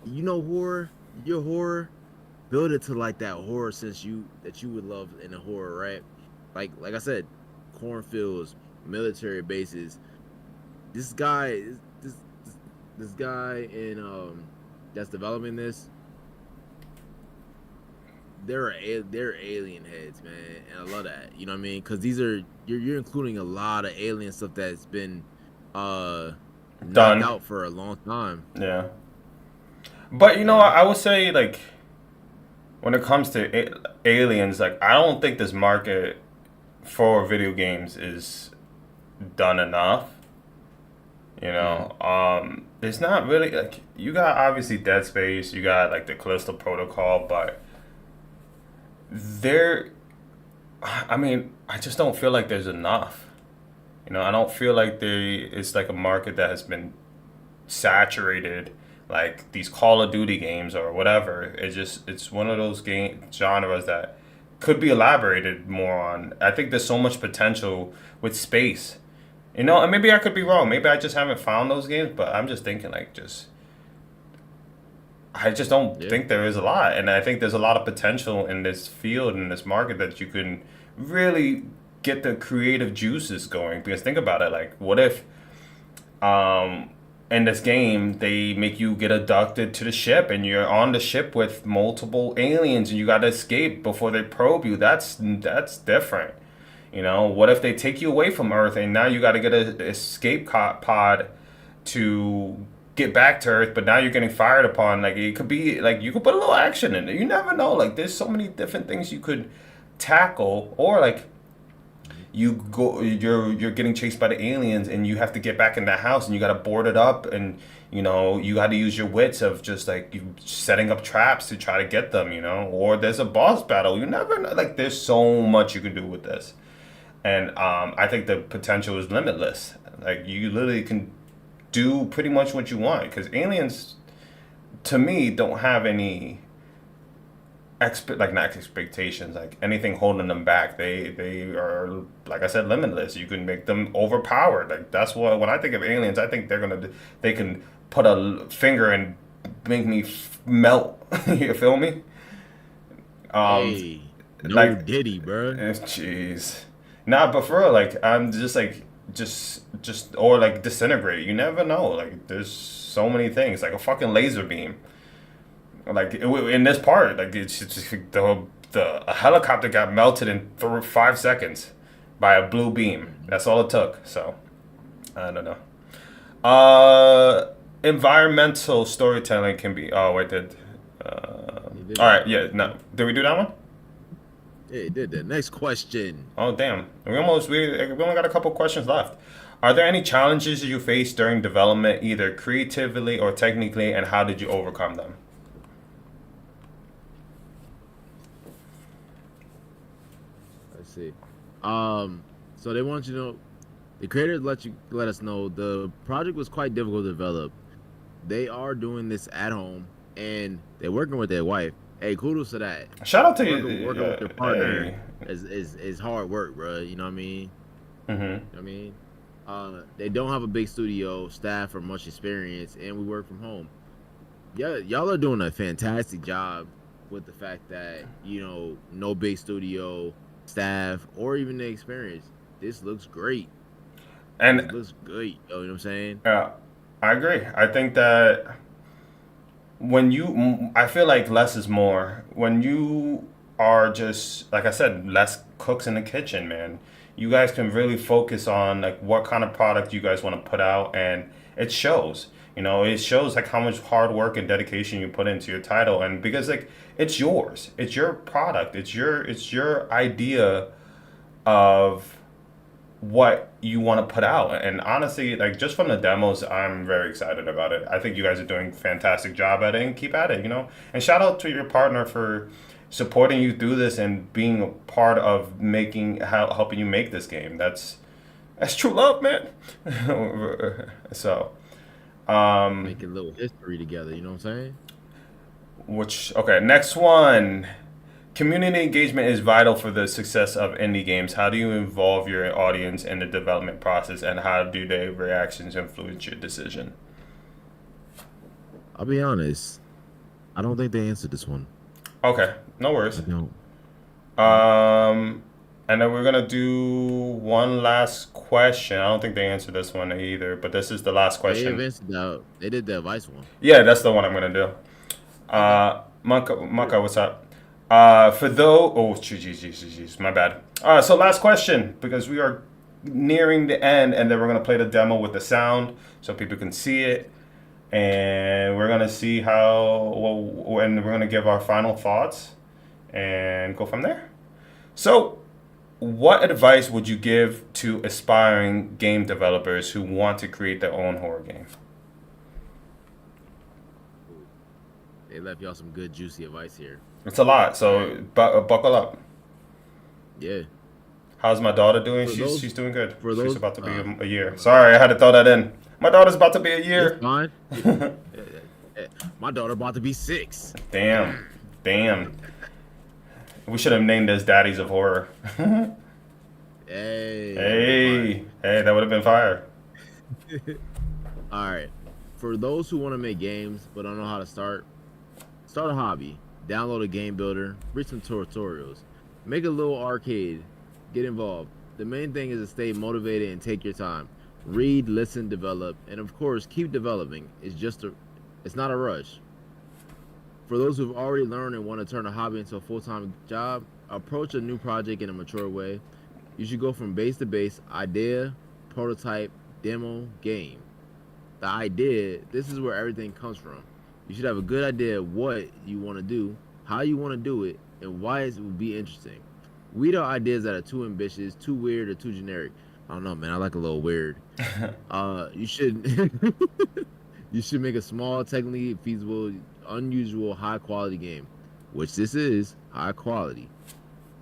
you know, your horror, build it to like that horror sense that you would love in a horror, right? Like I said, cornfields, military bases. This guy, this guy in that's developing this. They're alien heads, man, and I love that. You know what I mean? Because these are you're including a lot of alien stuff that's been knocked Done. out for a long time. Yeah. But you know, And I would say like when it comes to aliens, like I don't think this market for video games is done enough. You know, it's not really like you got obviously Dead Space, you got like the Callisto Protocol, but there, I mean, I just don't feel like there's enough. You know, I don't feel like it's like a market that has been saturated like these Call of Duty games or whatever. It's one of those game genres that could be elaborated more on. I think there's so much potential with space. You know, and maybe I could be wrong. Maybe I just haven't found those games, but I'm just thinking like I just don't yeah, think there is a lot. And I think there's a lot of potential in this field, in this market, that you can really get the creative juices going. Because think about it, like, what if in this game they make you get abducted to the ship and you're on the ship with multiple aliens and you got to escape before they probe you? That's different. You know, what if they take you away from Earth and now you got to get an escape pod to get back to Earth, but now you're getting fired upon? Like, it could be like you could put a little action in it. You never know. Like, there's so many different things you could tackle, or like you're getting chased by the aliens, and you have to get back in that house, and you got to board it up, and you got to use your wits of just like you setting up traps to try to get them, or there's a boss battle. You never know. Like, there's so much you can do with this, and I think the potential is limitless. Like, you literally can do pretty much what you want, because aliens, to me, don't have any like, not expectations, like anything holding them back. They are, like I said, limitless. You can make them overpowered. Like, that's what, when I think of aliens, I think they can put a finger and make me melt. You feel me? Hey, no Like, Diddy, bro. jeez. Nah, but for real, like, I'm just like, just or like disintegrate. You never know. Like, there's so many things. Like a fucking laser beam. Like, in this part, like, it's just a helicopter got melted in 5 seconds by a blue beam. That's all it took. So I don't know. Environmental storytelling can be. Oh wait, did. All right, yeah, no. Did we do that one? Yeah, he did that. Next question. Oh damn, we only got a couple questions left. Are there any challenges you faced during development, either creatively or technically, and how did you overcome them? Let's see. So they want you to know, the creators let us know the project was quite difficult to develop. They are doing this at home, and they're working with their wife. Hey, kudos to that. Shout out to Working with your partner hey. is hard work, bro. You know what I mean? Mm-hmm. You know what I mean? They don't have a big studio staff or much experience, and we work from home. Yeah, y'all are doing a fantastic job with the fact that no big studio staff or even the experience. This looks great. And This looks great. You know what I'm saying? I agree. I think that I feel like less is more. When you are just, like I said, less cooks in the kitchen, man. You guys can really focus on like what kind of product you guys want to put out, and it shows. It shows like how much hard work and dedication you put into your title, and because like it's yours, it's your product, it's your idea of what you want to put out. And honestly, like, just from the demos, I'm very excited about it. I think you guys are doing a fantastic job at it, and keep at it, and shout out to your partner for supporting you through this and being a part of helping you make this game. That's true love, man. So Making a little history together. You know what I'm saying? okay, next one. Community engagement is vital for the success of indie games. How do you involve your audience in the development process, and how do their reactions influence your decision? I'll be honest. I don't think they answered this one. Okay, no worries. I don't. And then we're gonna do one last question. I don't think they answered this one either, but this is the last question. They did the advice one. Yeah, that's the one I'm gonna do. Maka, what's up? Jeez, my bad. So last question, because we are nearing the end, and then we're gonna play the demo with the sound so people can see it, and we're gonna see and we're gonna give our final thoughts and go from there. So, what advice would you give to aspiring game developers who want to create their own horror game? They left y'all some good juicy advice here. It's a lot, so buckle up. Yeah. How's my daughter doing? She's doing good. She's about to be a year. Right. Sorry, I had to throw that in. My daughter's about to be a year. It's fine. My daughter about to be 6. Damn. We should have named this Daddies of Horror. Hey, that would have been fire. All right. For those who want to make games but don't know how to start a hobby. Download a game builder, read some tutorials, make a little arcade, get involved. The main thing is to stay motivated and take your time. Read, listen, develop, and of course, keep developing. It's not a rush. For those who've already learned and want to turn a hobby into a full-time job, approach a new project in a mature way. You should go from base to base, idea, prototype, demo, game. The idea, this is where everything comes from. You should have a good idea of what you want to do, how you want to do it, and why it will be interesting. weed out ideas that are too ambitious, too weird, or too generic. I don't know, man. I like a little weird. You should you should make a small, technically feasible, unusual, high quality game, which this is high quality.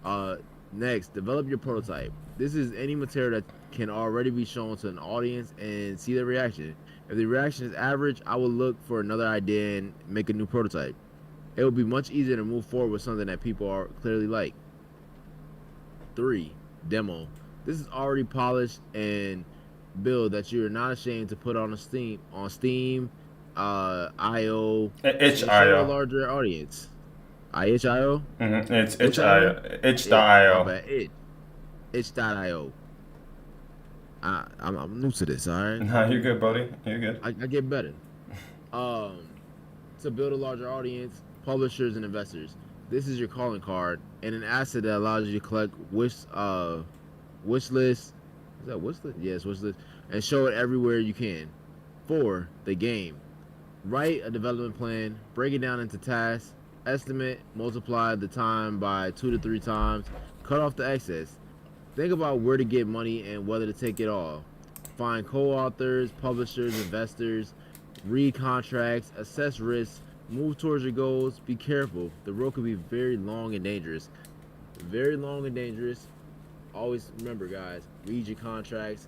Uh, Next, develop your prototype. This is any material that can already be shown to an audience and see their reaction. If the reaction is average, I will look for another idea and make a new prototype. It will be much easier to move forward with something that people are clearly like. 3, demo. This is already polished and build that you're not ashamed to put on Steam, IO, and show a itch.io. larger audience. IHIO? It's Which IO? My itch.io. bad. Itch.io. I'm new to this, all right? No, you're good, buddy. You're good. I get better. Um, to build a larger audience, publishers and investors. This is your calling card and an asset that allows you to collect wish list. Is that wish list? Yes, wish list, and show it everywhere you can. 4, the game. Write a development plan, break it down into tasks, estimate, multiply the time by 2 to 3 times, cut off the excess. Think about where to get money and whether to take it all. Find co-authors, publishers, investors, read contracts, assess risks, move towards your goals. Be careful. The road could be very long and dangerous. Very long and dangerous. Always remember, guys, read your contracts.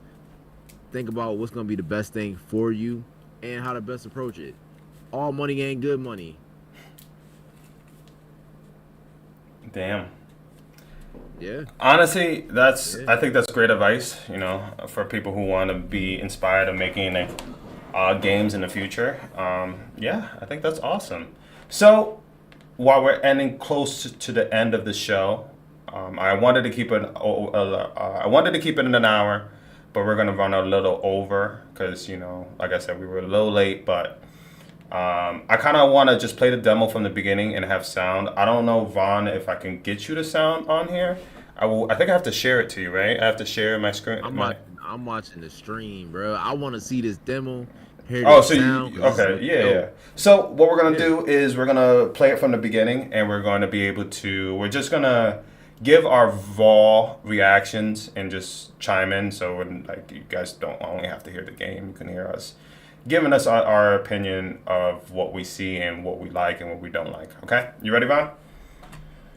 Think about what's going to be the best thing for you and how to best approach it. All money ain't good money. Damn. Yeah. Honestly, Yeah. I think that's great advice. For people who want to be inspired of making games in the future. Yeah, I think that's awesome. So, while we're ending close to the end of the show, I wanted to keep it. I wanted to keep it in an hour, but we're gonna run a little over because like I said, we were a little late. But I kind of want to just play the demo from the beginning and have sound. I don't know, Vaughn, if I can get you the sound on here. I think I have to share it to you, right? I have to share my screen. I'm watching the stream, bro. I want to see this demo, hear Oh, this so sound. okay, yeah. So what we're gonna do is we're gonna play it from the beginning, and we're going to be able to. We're just gonna give our raw reactions and just chime in. So you guys don't only have to hear the game; you can hear us giving us our opinion of what we see and what we like and what we don't like. Okay, you ready, Vaughn?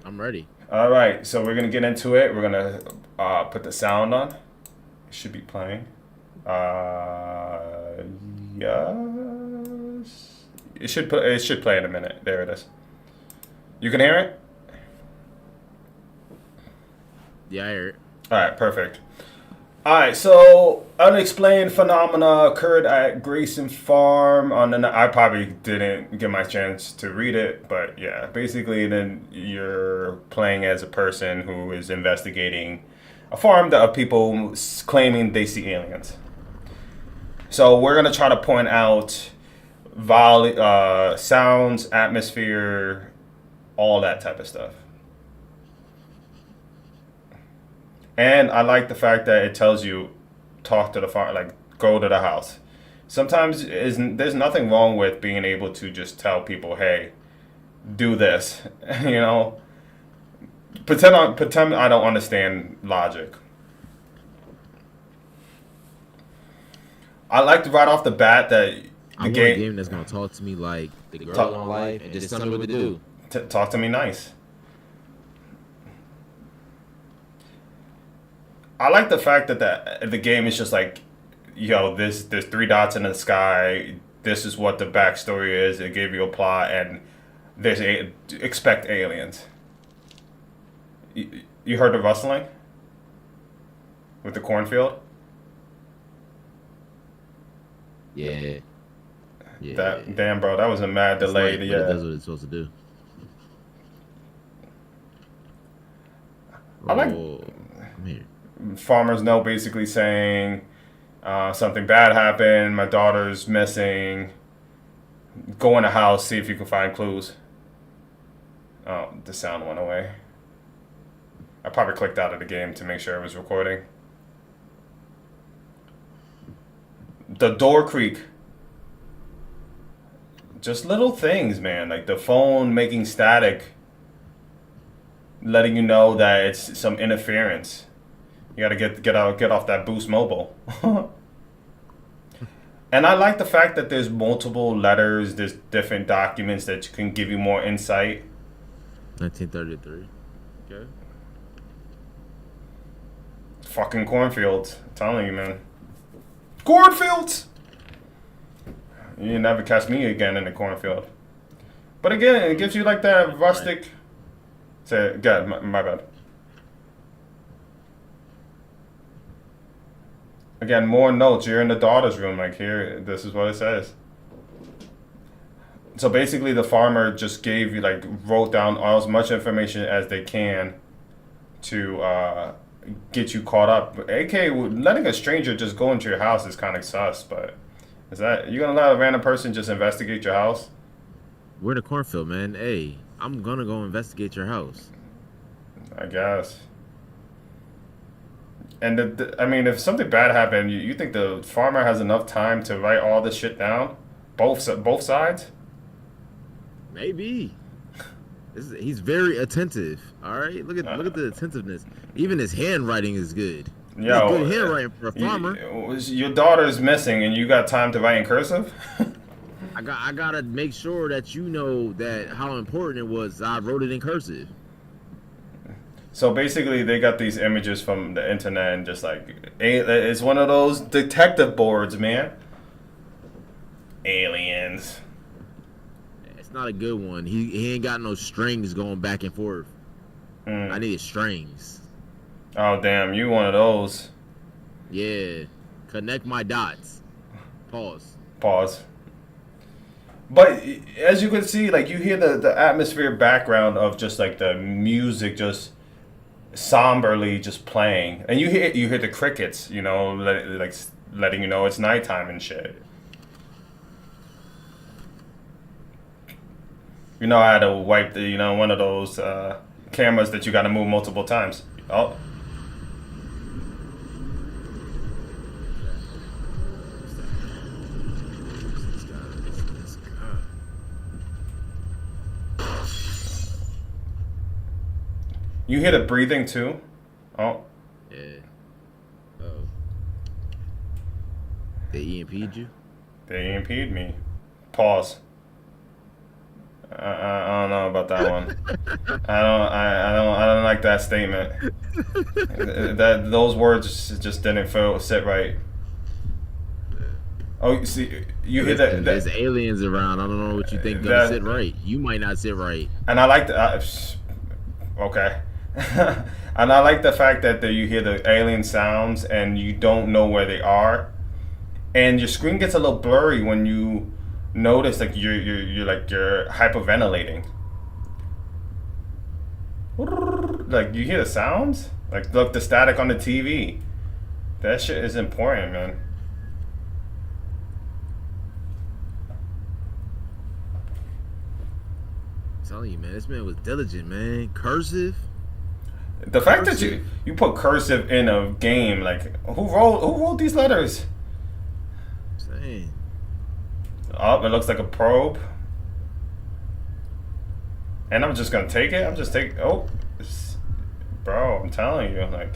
I'm ready. All right, so we're gonna get into it. We're gonna put the sound on. It should be playing. Yes. It should play in a minute. There it is. You can hear it? Yeah, I hear it. All right, perfect. All right, so unexplained phenomena occurred at Grayson Farm. I probably didn't get my chance to read it, but yeah, basically, then you're playing as a person who is investigating a farm of people claiming they see aliens. So we're gonna try to point out sounds, atmosphere, all that type of stuff. And I like the fact that it tells you, talk to the farm, like go to the house. Sometimes there's nothing wrong with being able to just tell people, hey, do this. Pretend I don't understand logic. I like right off the bat that I want a game that's gonna talk to me like the girl on life and just tell me what to do. Talk to me nice. I like the fact that the game is just like, there's 3 dots in the sky. This is what the backstory is. It gave you a plot, and expect aliens. You heard the rustling with the cornfield? Yeah. Damn, bro, that was a mad delay. It does what it's supposed to do. I like. I'm here. Farmers know basically saying something bad happened, my daughter's missing, go in the house, see if you can find clues. Oh, the sound went away. I probably clicked out of the game to make sure it was recording. The door creak. Just little things, man, like the phone making static. letting you know that it's some interference. You gotta get off that Boost Mobile. And I like the fact that there's multiple letters, there's different documents that can give you more insight. 1933. Okay. Fucking cornfields. I'm telling you, man. Cornfields! You never catch me again in the cornfield. But again, it gives you like that rustic. Say, God, my bad. Again, more notes. You're in the daughter's room. Like here, this is what it says. So basically, the farmer just gave you like wrote down as much information as they can to get you caught up. AK, letting a stranger just go into your house is kind of sus. But is that you gonna let a random person just investigate your house? We're in the cornfield, man. Hey, I'm gonna go investigate your house. I guess. And I mean, if something bad happened, you think the farmer has enough time to write all this shit down? Both sides? Maybe. He's very attentive. All right, look at the attentiveness. Even his handwriting is good. Yo, It's good handwriting for a farmer. Your daughter is missing, and you got time to write in cursive? I gotta make sure that you know that how important it was. I wrote it in cursive. So basically, they got these images from the internet and just like, it's one of those detective boards, man. Aliens. It's not a good one. He ain't got no strings going back and forth. I needed strings. Oh, damn, you one of those. Yeah. Connect my dots. Pause. But as you can see, like you hear the atmosphere background of just like the music just somberly just playing, and you hear the crickets, you know, letting you know it's nighttime and shit. You know, I had to wipe the one of those cameras that you got to move multiple times. Oh. You hear the breathing too? Oh. Yeah. Oh. They EMP'd you? They EMP'd me. Pause. I don't know about that one. I don't like that statement. Those words just didn't sit right. Oh, you see, you hear that? There's aliens around. I don't know what you think gonna sit right. You might not sit right. And I like the. Okay. And I like the fact that you hear the alien sounds and you don't know where they are, and your screen gets a little blurry when you notice like you're hyperventilating. Like you hear the sounds, like look the static on the TV. That shit is important, man. I'm telling you, man, this man was diligent, man. Cursive. The fact that you put cursive in a game, like who wrote these letters? Saying. Oh, it looks like a probe. And I'm just gonna take it. Bro, I'm telling you, like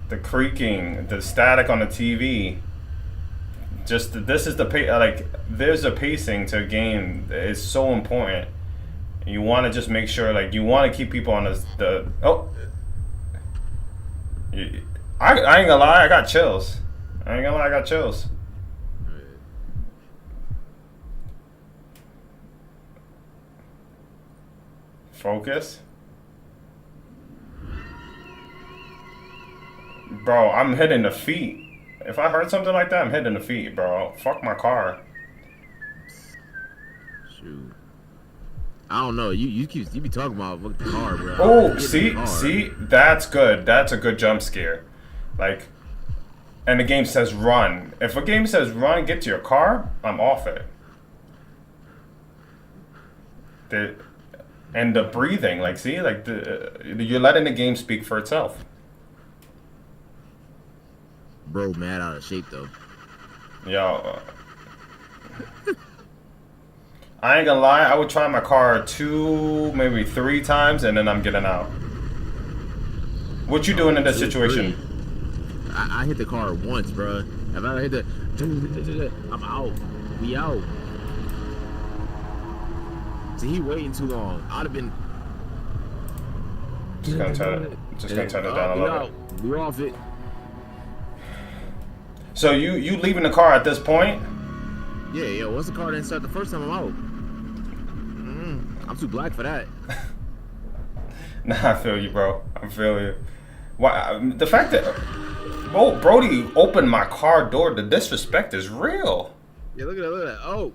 the creaking, the static on the TV. This is there's a pacing to a game. It's so important. You want to just make sure, like, you want to keep people on the I ain't gonna lie, I got chills. Focus. Bro, I'm hitting the feet. If I heard something like that, I'm hitting the feet, bro. Fuck my car. Shoot. I don't know. You be talking about the car, bro. Oh, see, that's good. That's a good jump scare. Like, and the game says run. If a game says run, get to your car, I'm off it. And the breathing, like, see, like you're letting the game speak for itself. Bro, mad out of shape though. Yo, I ain't gonna lie, I would try my car 2, maybe 3 times, and then I'm getting out. What you doing in this situation? I hit the car once, bro. If I hit the, I'm out. We out. See, he waiting too long. I'd have been. Just gonna turn it down a little bit. We off it. So you leaving the car at this point? Yeah. Once the car didn't start the first time, I'm out. I'm too black for that. Nah, I feel you, bro. I feel you. Why the fact that Brody opened my car door? The disrespect is real. Yeah, look at that. Oh,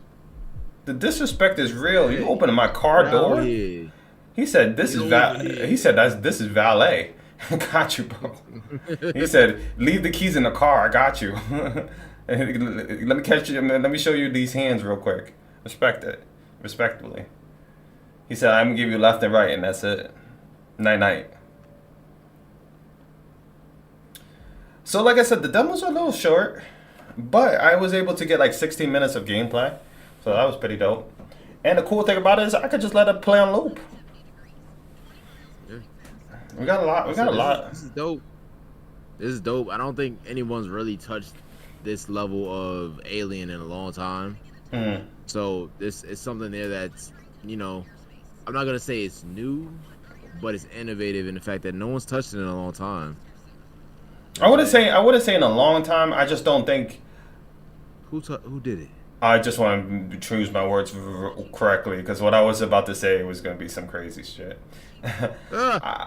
the disrespect is real. You opened my car door. Yeah. He said this is this is valet. Got you, bro. He said leave the keys in the car. I got you. Let me catch you. Let me show you these hands real quick. Respect it, respectfully. He said I'm gonna give you left and right, and that's it. Night night. So like I said, the demos are a little short, but I was able to get like 16 minutes of gameplay, so that was pretty dope. And the cool thing about it is I could just let it play on loop. Yeah. We got a lot. We got a lot. This is dope. This is dope. I don't think anyone's really touched this level of Alien in a long time. Mm. So this is something there that's, you know, I'm not gonna say it's new, but it's innovative in the fact that no one's touched it in a long time. I wouldn't say in a long time. I just don't think. Who did it? I just want to choose my words correctly because what I was about to say was going to be some crazy shit. I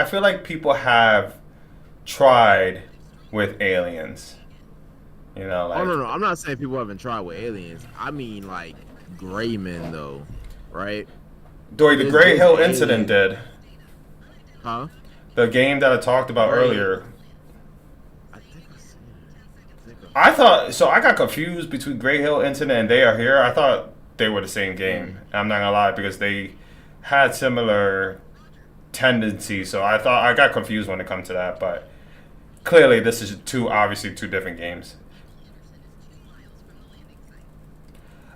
feel like people have tried with aliens. You know, like. Oh no, I'm not saying people haven't tried with aliens. I mean like gray men though, right? Dory, the Gracefield Incident did. Huh? The game that I talked about earlier. I think I seen it. I thought so. I got confused between Gracefield Incident and They Are Here. I thought they were the same game. I'm not gonna lie because they had similar tendencies. So I got confused when it comes to that. But clearly, this is obviously two different games.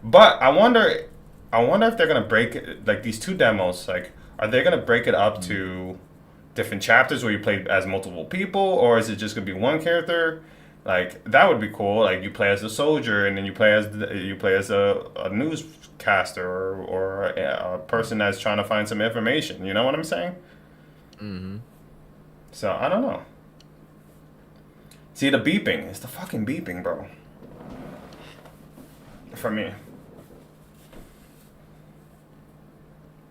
But I wonder if they're gonna break it, like these two demos. Like, are they gonna break it up to different chapters where you play as multiple people, or is it just gonna be one character? Like that would be cool. Like you play as a soldier, and then you play as a newscaster or a person that's trying to find some information. You know what I'm saying? Mm-hmm. So I don't know. See the beeping? It's the fucking beeping, bro. For me.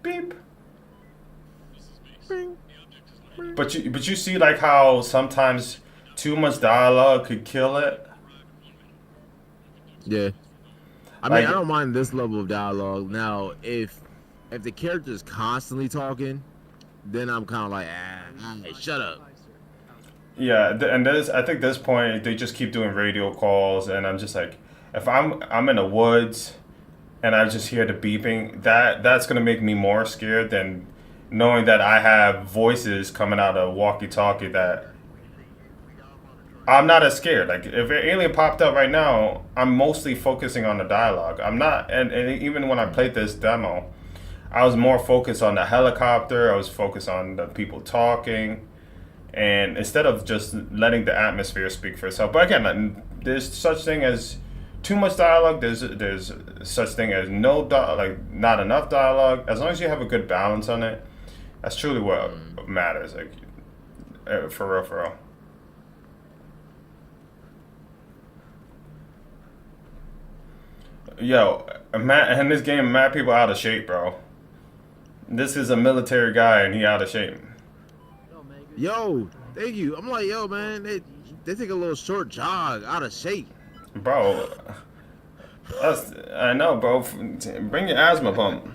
Beep. Bing. But you see like how sometimes too much dialogue could kill it. Yeah. I mean, I don't mind this level of dialogue. Now, if the character's constantly talking, then I'm kind of like, hey, shut up. Yeah, and I think this point they just keep doing radio calls, and I'm just like, if I'm in the woods, and I just hear the beeping, that's gonna make me more scared than knowing that I have voices coming out of walkie-talkie that I'm not as scared. Like if an alien popped up right now, I'm mostly focusing on the dialogue. I'm not, and even when I played this demo, I was more focused on the helicopter. I was focused on the people talking, and instead of just letting the atmosphere speak for itself. But again, there's such thing as too much dialogue. There's such thing as not enough dialogue. As long as you have a good balance on it, that's truly what matters. Like for real. Yo, in this game, mad people out of shape, bro. This is a military guy, and he out of shape. Yo, thank you. I'm like, yo, man, they take a little short jog, out of shape. Bro, I know, bro. Bring your asthma pump.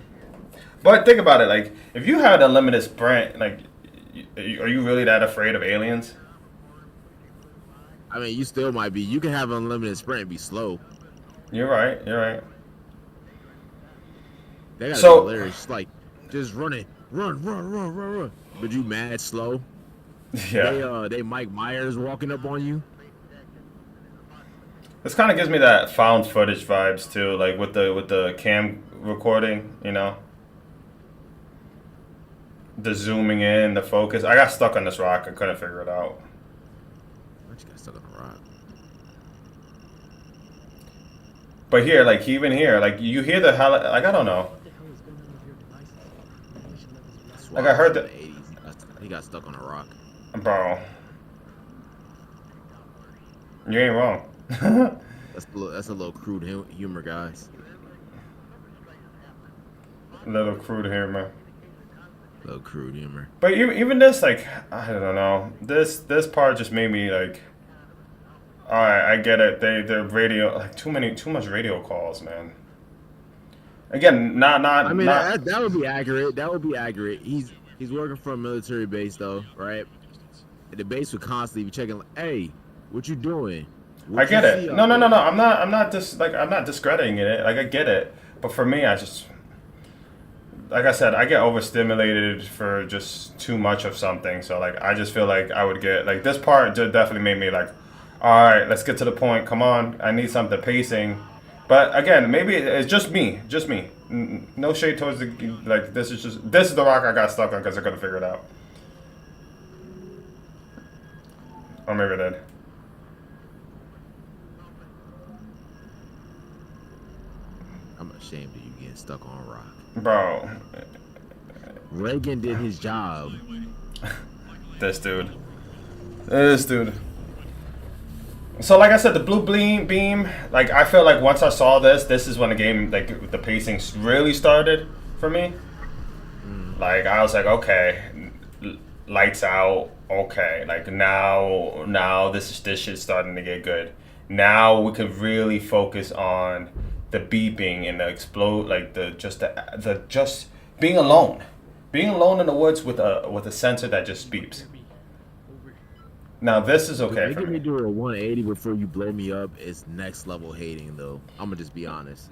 But think about it, like, if you had a limited sprint, like, are you really that afraid of aliens? I mean, you still might be. You can have an unlimited sprint and be slow. You're right. They got hilarious, like, just run. But you mad slow. Yeah. They Mike Myers walking up on you. This kind of gives me that found footage vibes too, like with the cam recording, you know, the zooming in, the focus. I got stuck on this rock. I couldn't figure it out. What you got stuck on a rock? But here, like even here, like you hear the hell. Like I don't know. Like I heard that. He got stuck on a rock. Bro, you ain't wrong. That's a little crude humor, guys. Little crude humor. Little crude humor. But even this, like, I don't know. This part just made me like, all right, I get it. The radio, like too much radio calls, man. Again, not. I mean, not, that would be accurate. That would be accurate. He's working for a military base though, right? The base would constantly be checking. Like, hey, what you doing? I get it. No. I'm not discrediting it. Like I get it. But for me, I just, like I said, I get overstimulated for just too much of something. So like, I just feel like I would get like this part just definitely made me like, all right, let's get to the point. Come on, I need something pacing. But again, maybe it's just me. No shade towards the like. This is the rock I got stuck on because I couldn't figure it out. Or maybe I did. I'm ashamed of you getting stuck on a rock. Bro. Reagan did his job. This dude. So like I said, the blue beam, like I feel like once I saw this is when the game, like the pacing really started for me. Like I was like, okay, lights out, okay. Like now this shit's starting to get good. Now we could really focus on the beeping and the explode, like the just being alone in the woods with a sensor that just beeps. Now this is okay for Making me me. do a 180 before you blow me up is next level hating, though. I'm gonna just be honest.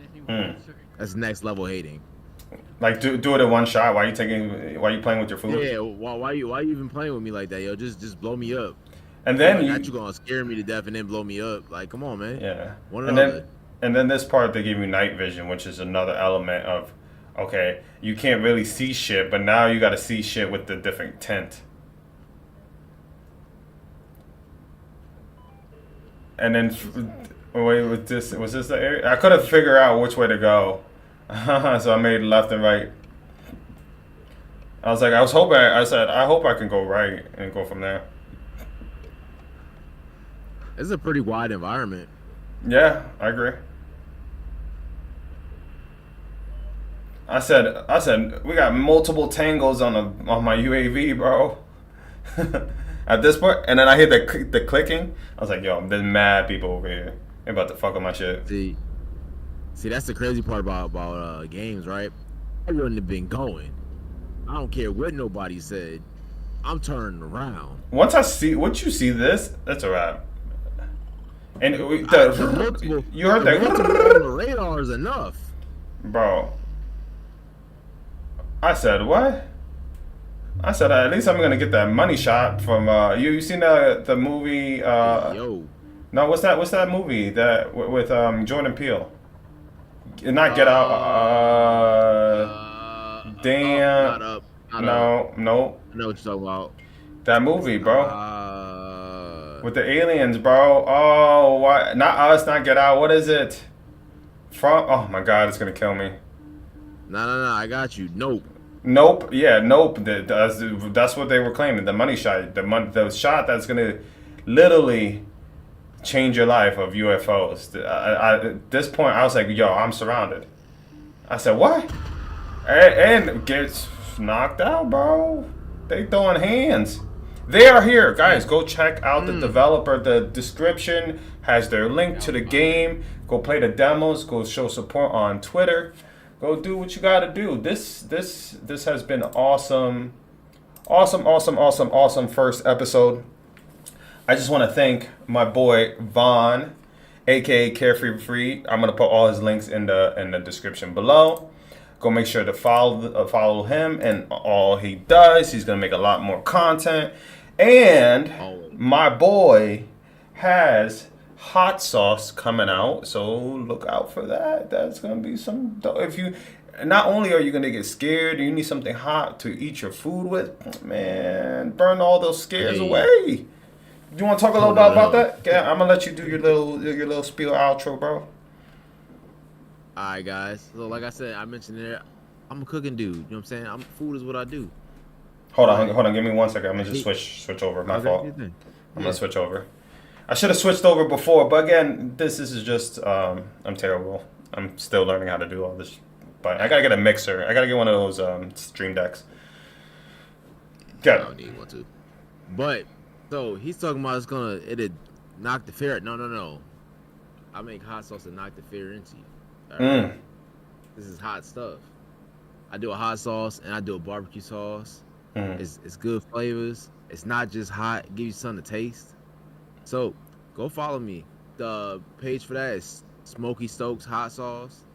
That's next level hating. Like do it in one shot. Why are you playing with your food? Yeah, why you even playing with me like that, yo? Just blow me up. And then Not you gonna scare me to death and then blow me up. Like, come on, man. yeah. One or the other. And then this part they give you night vision, which is another element of, okay, you can't really see shit, but now you got to see shit with the different tint. And then, wait, was this the area? I couldn't figure out which way to go, so I made left and right. I was like, I said, I hope I can go right and go from there. It's a pretty wide environment. Yeah, I agree. I said, we got multiple tangles on my UAV, bro. At this point, and then I hear the clicking. I was like, yo, there's mad people over here. They about to fuck up my shit. See, that's the crazy part about games, right? I wouldn't have been going. I don't care what nobody said. I'm turning around. Once you see this, that's a wrap. And you heard that? Multiple on the radar is enough. Bro. I said, what? I said, at least I'm gonna get that money shot from you seen the movie Yo. No, what's that movie that with Jordan Peele? Not Get Out. Damn. Not No. I know what you're talking about. That movie, bro. With the aliens, bro. Oh, why? Not Us, not Get Out. What is it? Oh my God, it's gonna kill me. No. I got you. Nope. Nope. Yeah, nope. That's what they were claiming. The money shot. The shot that's gonna literally change your life of UFOs. At this point, I was like, yo, I'm surrounded. I said, what? And gets knocked out, bro. They throwing hands. They are here, guys. Go check out the developer. The description has their link to the game. Go play the demos. Go show support on Twitter. Go do what you gotta do. This has been awesome first episode. I just want to thank my boy Vaughn, aka CareFreeRree. I'm gonna put all his links in the description below. Go make sure to follow him and all he does. He's gonna make a lot more content. And my boy has hot sauce coming out, so look out for that. That's gonna be some. If you, not only are you gonna get scared, you need something hot to eat your food with. Man, burn all those scares Hey, away. You want to talk a little oh no, about no. that? Yeah, I'm gonna let you do your little spiel outro, bro. All right, guys. So, like I said, I mentioned there, I'm a cooking dude. You know what I'm saying? Food is what I do. Hold on, But hold on. Give me 1 second. I'm gonna just he, switch over. My okay, fault. good thing. I'm gonna Yeah. switch over. I should have switched over before, but again, this is just I'm terrible. I'm still learning how to do all this. But I gotta get a mixer. I gotta get one of those stream decks. I Good. don't need one too. But so he's talking about it'd knock the fear. No, no, no. I make hot sauce to knock the fear into you. All right. Mm. This is hot stuff. I do a hot sauce and I do a barbecue sauce. Mm. It's good flavors. It's not just hot. It gives you something to taste. So go follow me. The page for that is Smoky Stokes Hot Sauce.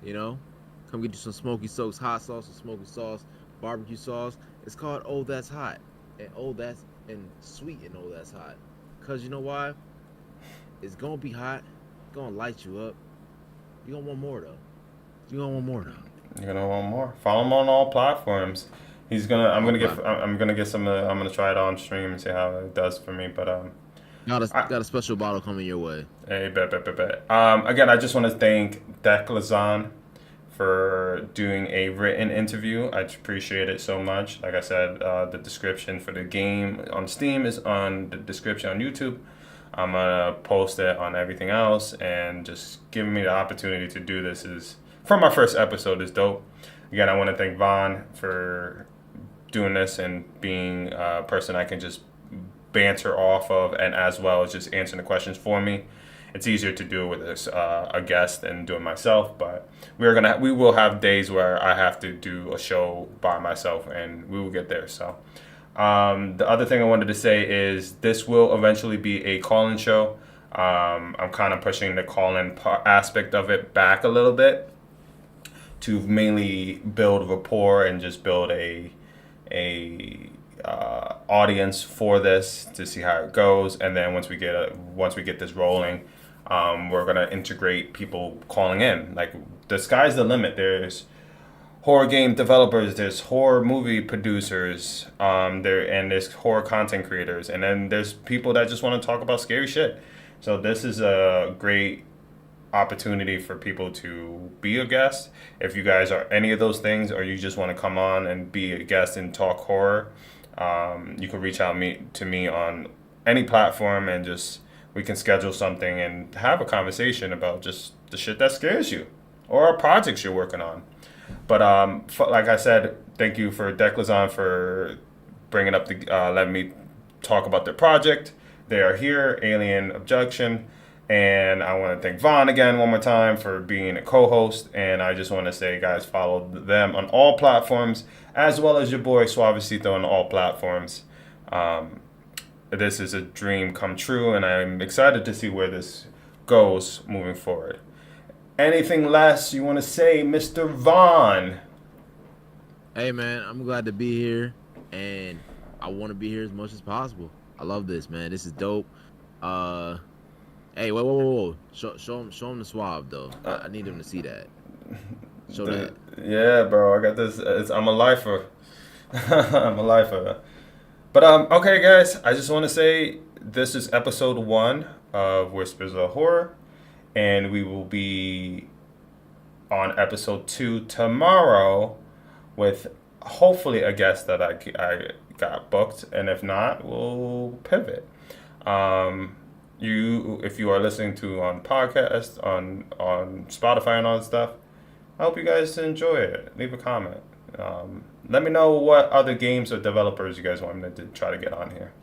You know, come get you some Smoky Stokes hot sauce or smoky sauce, barbecue sauce. It's called Oh That's Hot, and Oh That's and sweet and Oh That's Hot. Cause you know why? It's gonna be hot. It's gonna light you up. You gonna want more though. You gonna want more though. You're gonna want more. Follow him on all platforms. He's gonna. I'm All gonna get. platforms. I'm gonna get some. I'm gonna try it on stream and see how it does for me. But I, Got a special bottle coming your way. hey, bet. Again, I just want to thank Deklazon for doing a written interview. I appreciate it so much. Like I said, the description for the game on Steam is on the description on YouTube. I'm gonna post it on everything else, and just giving me the opportunity to do this is from my first episode is dope. Again, I want to thank Vaughn for doing this and being a person I can just banter off of, and as well as just answering the questions for me. It's easier to do it with a guest than do it myself, but we will have days where I have to do a show by myself, and we will get there. So, the other thing I wanted to say is this will eventually be a call-in show. I'm kind of pushing the call-in aspect of it back a little bit to mainly build rapport and just build a audience for this to see how it goes. And then once we get this rolling, we're gonna integrate people calling in. Like the sky's the limit. There's horror game developers, there's horror movie producers, there's horror content creators, and then there's people that just want to talk about scary shit. So this is a great opportunity for people to be a guest. If you guys are any of those things, or you just want to come on and be a guest and talk horror, you can reach out to me on any platform, and just we can schedule something and have a conversation about just the shit that scares you or projects you're working on. But like I said, thank you for Deklazon for bringing up letting me talk about their project. They are here, Alien Abduction. And I want to thank Vaughn again one more time for being a co-host. And I just want to say, guys, follow them on all platforms, as well as your boy Soavecito on all platforms. This is a dream come true, and I'm excited to see where this goes moving forward. Anything less you want to say, Mr. Vaughn? Hey man, I'm glad to be here, and I want to be here as much as possible. I love this, man. This is dope. Hey, whoa. Show him the swab though. I need him to see that. Show that. Yeah, bro. I got this. I'm a lifer. I'm a lifer. But okay, guys. I just want to say this is episode 1 of Whispers of Horror, and we will be on episode 2 tomorrow with hopefully a guest that I got booked, and if not, we'll pivot. If you are listening to on podcast on Spotify and all that stuff, I hope you guys enjoy it. Leave a comment. Let me know what other games or developers you guys want me to try to get on here.